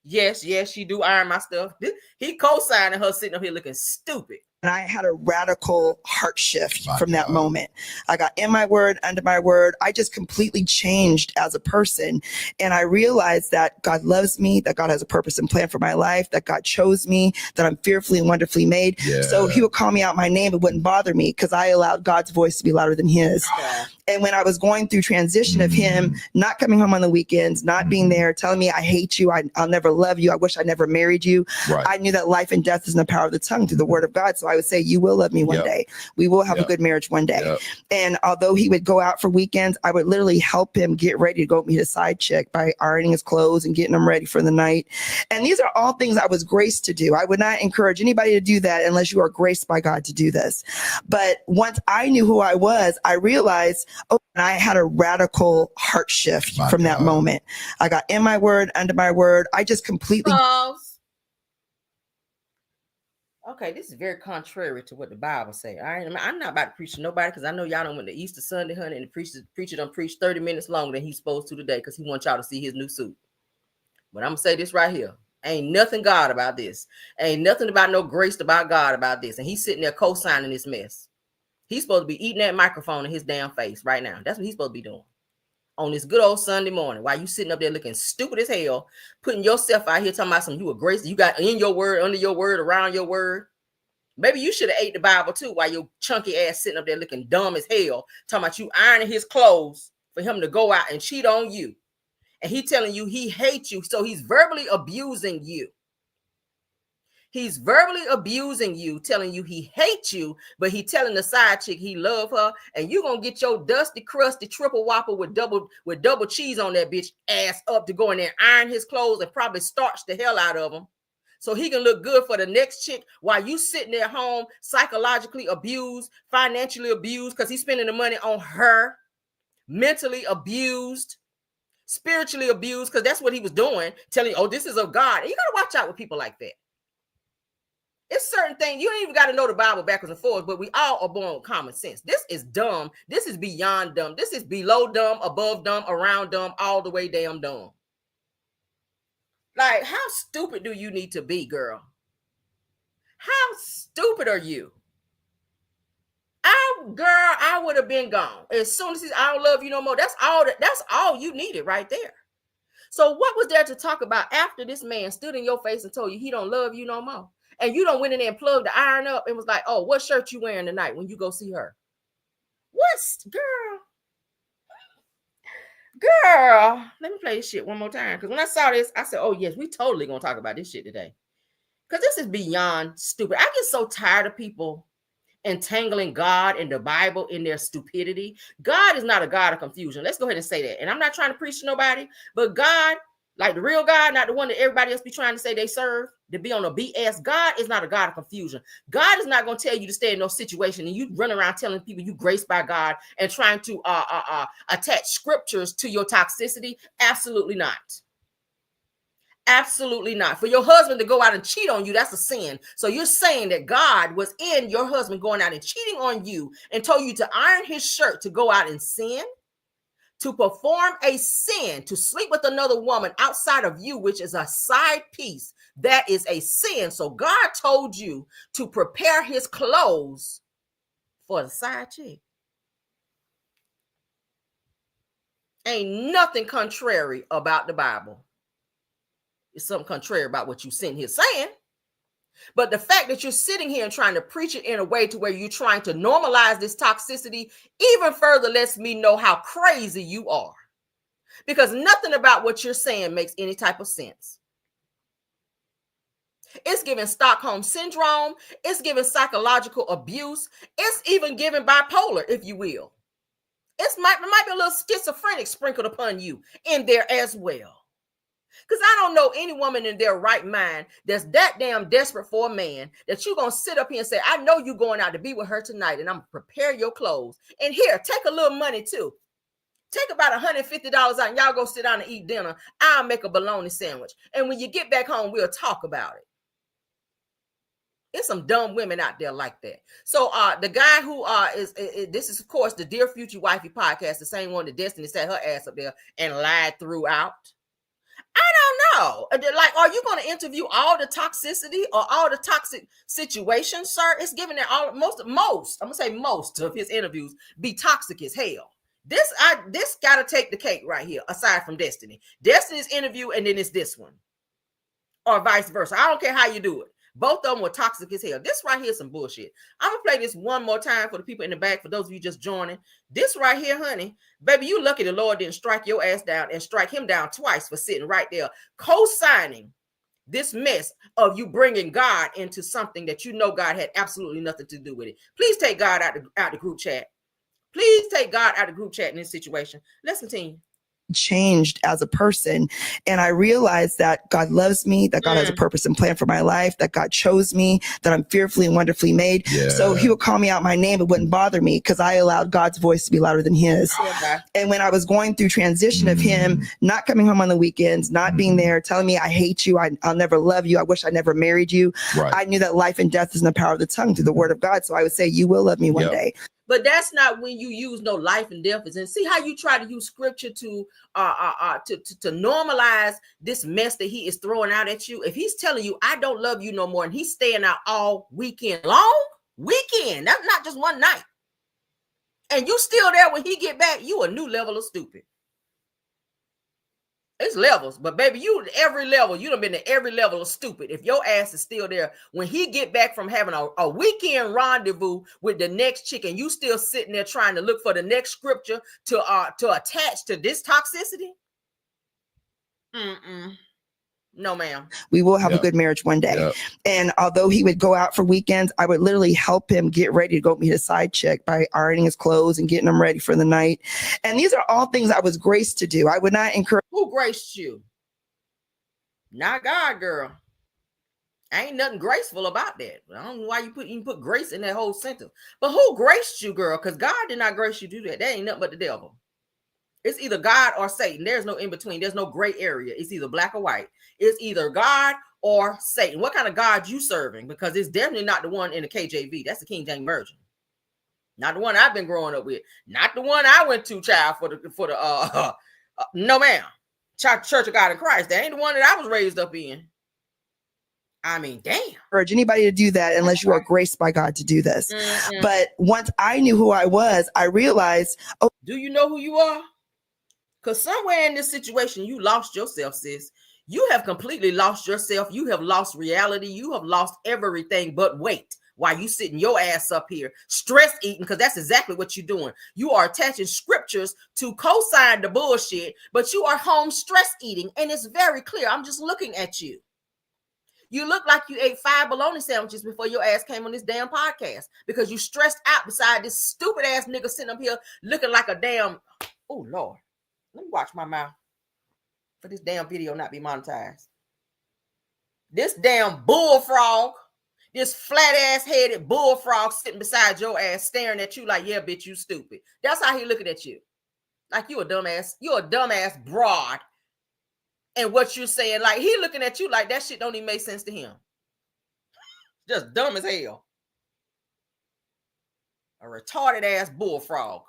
Yes, she do iron my stuff. He co-signing her sitting up here looking stupid. And I had a radical heart shift from that moment. I got in my word, under my word. I just completely changed as a person. And I realized that God loves me, that God has a purpose and plan for my life, that God chose me, that I'm fearfully and wonderfully made. Yeah. So he would call me out my name. It wouldn't bother me because I allowed God's voice to be louder than his. Yeah. And when I was going through transition of him not coming home on the weekends, not being there, telling me I hate you, I'll never love you, I wish I never married you. Right. I knew that life and death is in the power of the tongue through the word of God. So I would say, you will love me one Yep. day. We will have a Yep. good marriage one day. Yep. And although he would go out for weekends, I would literally help him get ready to go meet a side chick by ironing his clothes and getting him ready for the night. And these are all things I was graced to do. I would not encourage anybody to do that unless you are graced by God to do this. But once I knew who I was, I realized, oh, and I had a radical heart shift from that moment. I got in my word, under my word. I just completely. Pause. Okay, this is very contrary to what the Bible say. All right, I'm not about to preach to nobody because I know y'all don't went to Easter Sunday, honey, and the preacher done preached 30 minutes longer than he's supposed to today because he wants y'all to see his new suit. But I'm gonna say this right here. Ain't nothing God about this. Ain't nothing about no grace about God about this. And he's sitting there co-signing this mess. He's supposed to be eating that microphone in his damn face right now. That's what he's supposed to be doing on this good old Sunday morning while you sitting up there looking stupid as hell, putting yourself out here talking about something you a grace. You got in your word, under your word, around your word. Maybe you should have ate the Bible too while your chunky ass sitting up there looking dumb as hell, talking about you ironing his clothes for him to go out and cheat on you. And he telling you he hates you. So he's verbally abusing you. He's verbally abusing you, telling you he hates you, but he telling the side chick he love her, and you gonna get your dusty, crusty triple whopper with double cheese on that bitch ass up to go in there and iron his clothes and probably starch the hell out of him, so he can look good for the next chick while you sitting there home psychologically abused, financially abused because he's spending the money on her, mentally abused, spiritually abused because that's what he was doing, telling you, oh, this is of God. And you gotta watch out with people like that. It's certain things you ain't even got to know the Bible backwards and forwards, but we all are born with common sense. This is dumb. This is beyond dumb. This is below dumb, above dumb, around dumb, all the way damn dumb. Like, how stupid do you need to be, girl? How stupid are you? I would have been gone as soon as I don't love you no more. That's all you needed right there. So what was there to talk about after this man stood in your face and told you he don't love you no more? And you don't went in there and plugged the iron up and was like, oh, what shirt you wearing tonight when you go see her? What's, girl, let me play this shit one more time. Because when I saw this, I said, oh, yes, we totally going to talk about this shit today. Because this is beyond stupid. I get so tired of people entangling God and the Bible in their stupidity. God is not a God of confusion. Let's go ahead and say that. And I'm not trying to preach to nobody, but God, like the real God, not the one that everybody else be trying to say they serve, to be on a BS. God is not a God of confusion. God is not going to tell you to stay in no situation and you run around telling people you graced by God and trying to attach scriptures to your toxicity. Absolutely not. Absolutely not. For your husband to go out and cheat on you, that's a sin. So you're saying that God was in your husband going out and cheating on you and told you to iron his shirt to go out and sin? To perform a sin, to sleep with another woman outside of you, which is a side piece, that is a sin. So God told you to prepare his clothes for the side chick. Ain't nothing contrary about the Bible. It's something contrary about what you sitting here saying. But the fact that you're sitting here and trying to preach it in a way to where you're trying to normalize this toxicity even further lets me know how crazy you are. Because nothing about what you're saying makes any type of sense. It's giving Stockholm syndrome. It's giving psychological abuse. It's even giving bipolar, if you will. It might be a little schizophrenic sprinkled upon you in there as well. Because I don't know any woman in their right mind that's that damn desperate for a man that you're going to sit up here and say, I know you're going out to be with her tonight and I'm going to prepare your clothes. And here, take a little money too. Take about $150 out and y'all go sit down and eat dinner. I'll make a bologna sandwich. And when you get back home, we'll talk about it. There's some dumb women out there like that. So the guy who this is, of course, the Dear Future Wifey podcast, the same one that Destiny sat her ass up there and lied throughout. I don't know. Like, are you going to interview all the toxicity or all the toxic situations, sir? It's giving it all most. I'm gonna say most of his interviews be toxic as hell. This got to take the cake right here. Aside from Destiny's interview, and then it's this one, or vice versa. I don't care how you do it. Both of them were toxic as hell. This right here is some bullshit. I'm going to play this one more time for the people in the back, for those of you just joining. This right here, honey, baby, you lucky the Lord didn't strike your ass down and strike him down twice for sitting right there, co-signing this mess of you bringing God into something that you know God had absolutely nothing to do with it. Please take God out the group chat. Please take God out of the group chat in this situation. Let's continue. Changed as a person, and I realized that God loves me, that God has a purpose and plan for my life, that God chose me, that I'm fearfully and wonderfully made. So he would call me out my name. It wouldn't bother me because I allowed God's voice to be louder than his. And when I was going through transition of him not coming home on the weekends, not being there, telling me I hate you, I'll never love you, I wish I never married you, I knew that life and death is in the power of the tongue through the word of God. So I would say, you will love me one day. But that's not when you use no life and death. And see how you try to use scripture to normalize this mess that he is throwing out at you. If he's telling you, I don't love you no more, and he's staying out all weekend long, that's not just one night, and you still there when he get back, you a new level of stupid. It's levels, but baby, you every level, you done been to every level of stupid. If your ass is still there when he get back from having a weekend rendezvous with the next chick, and you still sitting there trying to look for the next scripture to attach to this toxicity. No, ma'am. We will have a good marriage one day. And although he would go out for weekends, I would literally help him get ready to go meet a side chick by ironing his clothes and getting him ready for the night. And these are all things I was graced to do. I would not encourage. Who graced you? Not God, girl. Ain't nothing graceful about that. I don't know why you put grace in that whole sentence. But who graced you, girl? Because God did not grace you to do that. That ain't nothing but the devil. It's either God or Satan. There's no in between. There's no gray area. It's either black or white. It's either God or Satan. What kind of God you serving? Because it's definitely not the one in the KJV. That's the King James Version. Not the one I've been growing up with. Not the one I went to, child, for the no, ma'am. Church of God in Christ. That ain't the one that I was raised up in. I mean, damn. Urge anybody to do that unless you are graced by God to do this. But once I knew who I was, I realized, oh, do you know who you are? Because somewhere in this situation, you lost yourself, sis. You have completely lost yourself. You have lost reality. You have lost everything but weight while you sitting your ass up here, stress eating, because that's exactly what you're doing. You are attaching scriptures to co-sign the bullshit, but you are home stress eating, and it's very clear. I'm just looking at you. You look like you ate 5 bologna sandwiches before your ass came on this damn podcast because you stressed out beside this stupid ass nigga sitting up here looking like a damn, oh Lord. Let me watch my mouth for this damn video not be monetized. This damn bullfrog, this flat ass headed bullfrog sitting beside your ass staring at you like, yeah, bitch, you stupid. That's how he looking at you. Like you a dumbass broad. And what you're saying, like he looking at you like that shit don't even make sense to him. Just dumb as hell. A retarded ass bullfrog.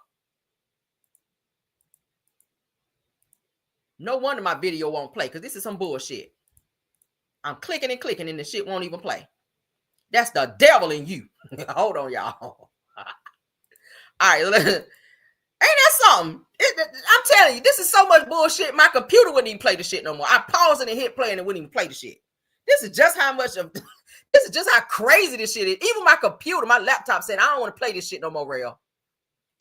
No wonder my video won't play because this is some bullshit. I'm clicking and clicking and the shit won't even play. That's the devil in you. Hold on, y'all. All right. Ain't that something? I'm telling you, this is so much bullshit. My computer wouldn't even play the shit no more. I paused it and hit play and it wouldn't even play the shit. This is just how crazy this shit is. Even my computer, my laptop said, I don't want to play this shit no more, real.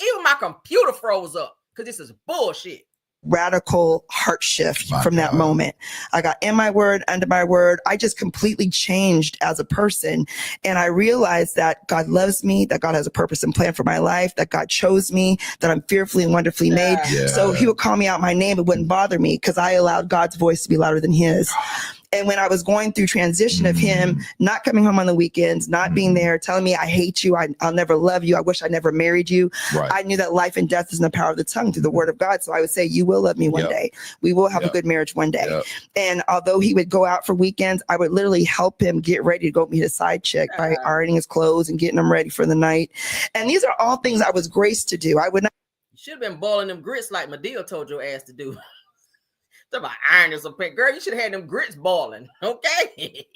Even my computer froze up because this is bullshit. Radical heart shift from that moment. I got in my word, under my word. I just completely changed as a person. And I realized that God loves me, that God has a purpose and plan for my life, that God chose me, that I'm fearfully and wonderfully made. So he would call me out my name. It wouldn't bother me because I allowed God's voice to be louder than his. And when I was going through transition of him not coming home on the weekends, not being there, telling me I hate you, I'll never love you, I wish I never married you, I knew that life and death is in the power of the tongue through the word of God. So I would say, you will love me one day. We will have a good marriage one day. And although he would go out for weekends, I would literally help him get ready to go meet a side chick by ironing his clothes and getting him ready for the night. And these are all things I was graced to do. I would not. You should have been boiling them grits like Medea told your ass to do. Talk about ironing some paint. Girl, you should have had them grits boiling. Okay.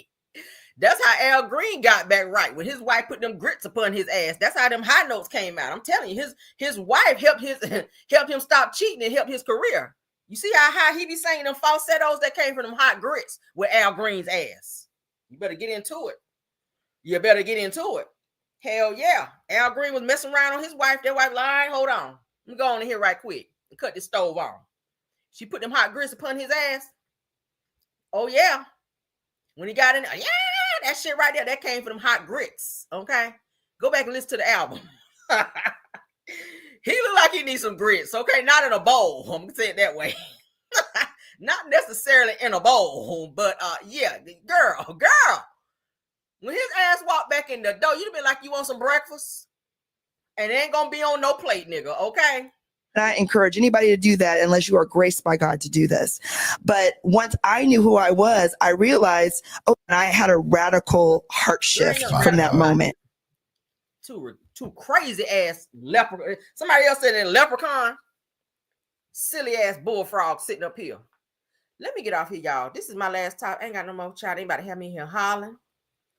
That's how Al Green got back right. When his wife put them grits upon his ass. That's how them high notes came out. I'm telling you, his wife helped him stop cheating and helped his career. You see how high he be saying them falsettos that came from them hot grits with Al Green's ass. You better get into it. Hell yeah. Al Green was messing around on his wife. That wife like, all right, hold on. Let me go on in here right quick and cut this stove on. She put them hot grits upon his ass. Oh, yeah. When he got in there, yeah, that shit right there, that came from them hot grits. Okay, go back and listen to the album. He look like he needs some grits. Okay, not in a bowl. I'm gonna say it that way. Not necessarily in a bowl, but yeah, girl. When his ass walked back in the door, you'd be like, you want some breakfast? And it ain't gonna be on no plate, nigga, okay? And I encourage anybody to do that unless you are graced by God to do this. But once I knew who I was, I realized, and I had a radical heart shift from that moment. Two crazy ass leprechaun. Somebody else said a leprechaun. Silly ass bullfrog sitting up here. Let me get off here, y'all. This is my last time. I ain't got no more child. Anybody have me in here hollering?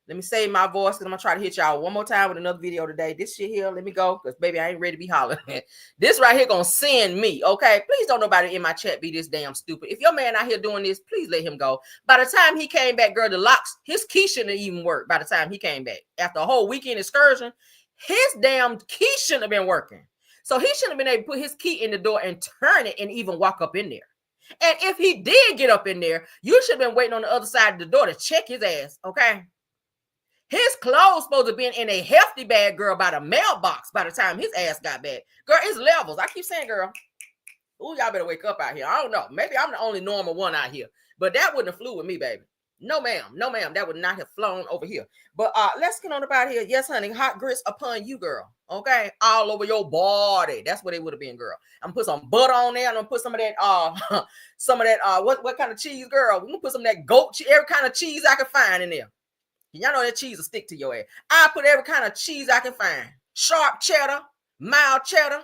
Let me save my voice because I'm going to try to hit y'all one more time with another video today. This shit here, let me go because, baby, I ain't ready to be hollering. This right here going to send me, okay? Please don't nobody in my chat be this damn stupid. If your man out here doing this, please let him go. By the time he came back, girl, the locks, his key shouldn't even work by the time he came back. After a whole weekend excursion, his damn key shouldn't have been working. So he shouldn't have been able to put his key in the door and turn it and even walk up in there. And if he did get up in there, you should have been waiting on the other side of the door to check his ass, okay? His clothes supposed to be in a hefty bag, girl, by the mailbox by the time his ass got back. Girl, it's levels. I keep saying, girl, ooh, y'all better wake up out here. I don't know. Maybe I'm the only normal one out here. But that wouldn't have flew with me, baby. No, ma'am. No, ma'am. That would not have flown over here. But let's get on about here. Yes, honey. Hot grits upon you, girl. Okay? All over your body. That's what it would have been, girl. I'm going to put some butter on there. I'm going to put some of that, what kind of cheese, girl? We're going to put some of that goat cheese, every kind of cheese I can find in there. Y'all know that cheese will stick to your ass. I put every kind of cheese I can find. Sharp cheddar, mild cheddar,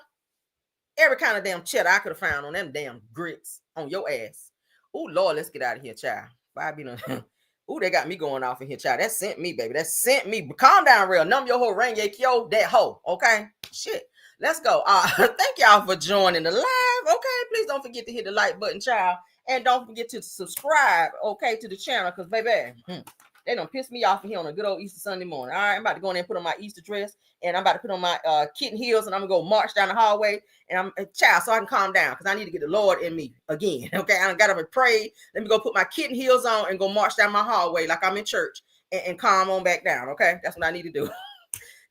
every kind of damn cheddar I could have found on them damn grits on your ass. Oh, Lord, let's get out of here, child. Ooh, they got me going off in here, child. That sent me, baby. That sent me. Calm down, real. Numb your whole ring, kyo, that hoe. Okay? Shit. Let's go. Thank y'all for joining the live. Okay? Please don't forget to hit the like button, child. And don't forget to subscribe, okay, to the channel, because, baby, they done piss me off in here on a good old Easter Sunday morning. All right, I'm about to go in there and put on my Easter dress, and I'm about to put on my kitten heels, and I'm going to go march down the hallway, and I'm a child, so I can calm down, because I need to get the Lord in me again, okay? I got up and prayed. Let me go put my kitten heels on and go march down my hallway like I'm in church and calm on back down, okay? That's what I need to do.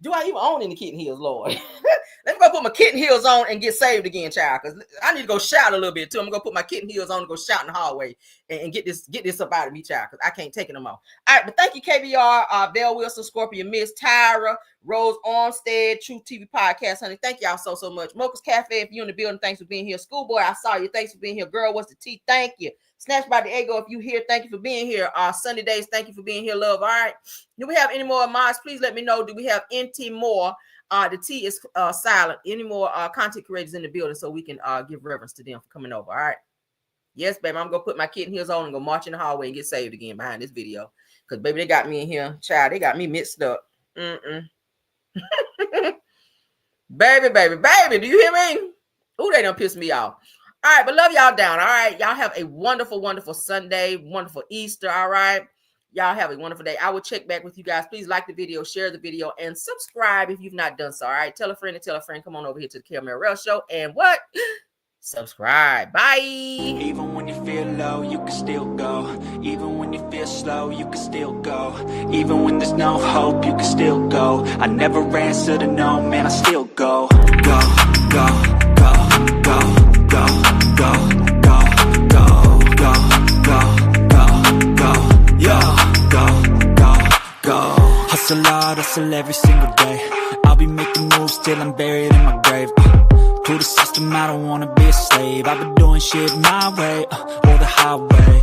Do I even own any kitten heels, Lord? Let me go put my kitten heels on and get saved again, child, because I need to go shout a little bit, too. I'm going to go put my kitten heels on and go shout in the hallway and get this up out of me, child, because I can't take it no more. All right, but thank you, KBR, Belle Wilson, Scorpion Miss, Tyra, Rose Armstead, Truth TV Podcast, honey. Thank y'all so much. Mocha's Cafe, if you're in the building, thanks for being here. Schoolboy, I saw you. Thanks for being here. Girl, what's the tea? Thank you. Snatch by the Ego, if you here, thank you for being here. Sunday days, thank you for being here, love. All right. Do we have any more mods? Please let me know. Do we have NT more? The T is silent. Any more content creators in the building so we can give reverence to them for coming over. All right. Yes, baby. I'm going to put my kitten heels on and go march in the hallway and get saved again behind this video. Because, baby, they got me in here. Child, they got me mixed up. Baby. Do you hear me? Ooh, they done pissed me off. All right, but love y'all down. All right. Y'all have a wonderful, wonderful Sunday, wonderful Easter. All right. Y'all have a wonderful day. I will check back with you guys. Please like the video, share the video, and subscribe if you've not done so. All right. Tell a friend and tell a friend. Come on over here to the Caramel Show. And what? Subscribe. Bye. Even when you feel low, you can still go. Even when you feel slow, you can still go. Even when there's no hope, you can still go. I never answer to no, man, I still go. Go, go, go, go, go, go, go, go, go, go, go, go, yeah, go. Hustle hard, hustle every single day. I'll be making moves till I'm buried in my grave. To the system, I don't wanna be a slave. I've been doing shit my way, or the highway.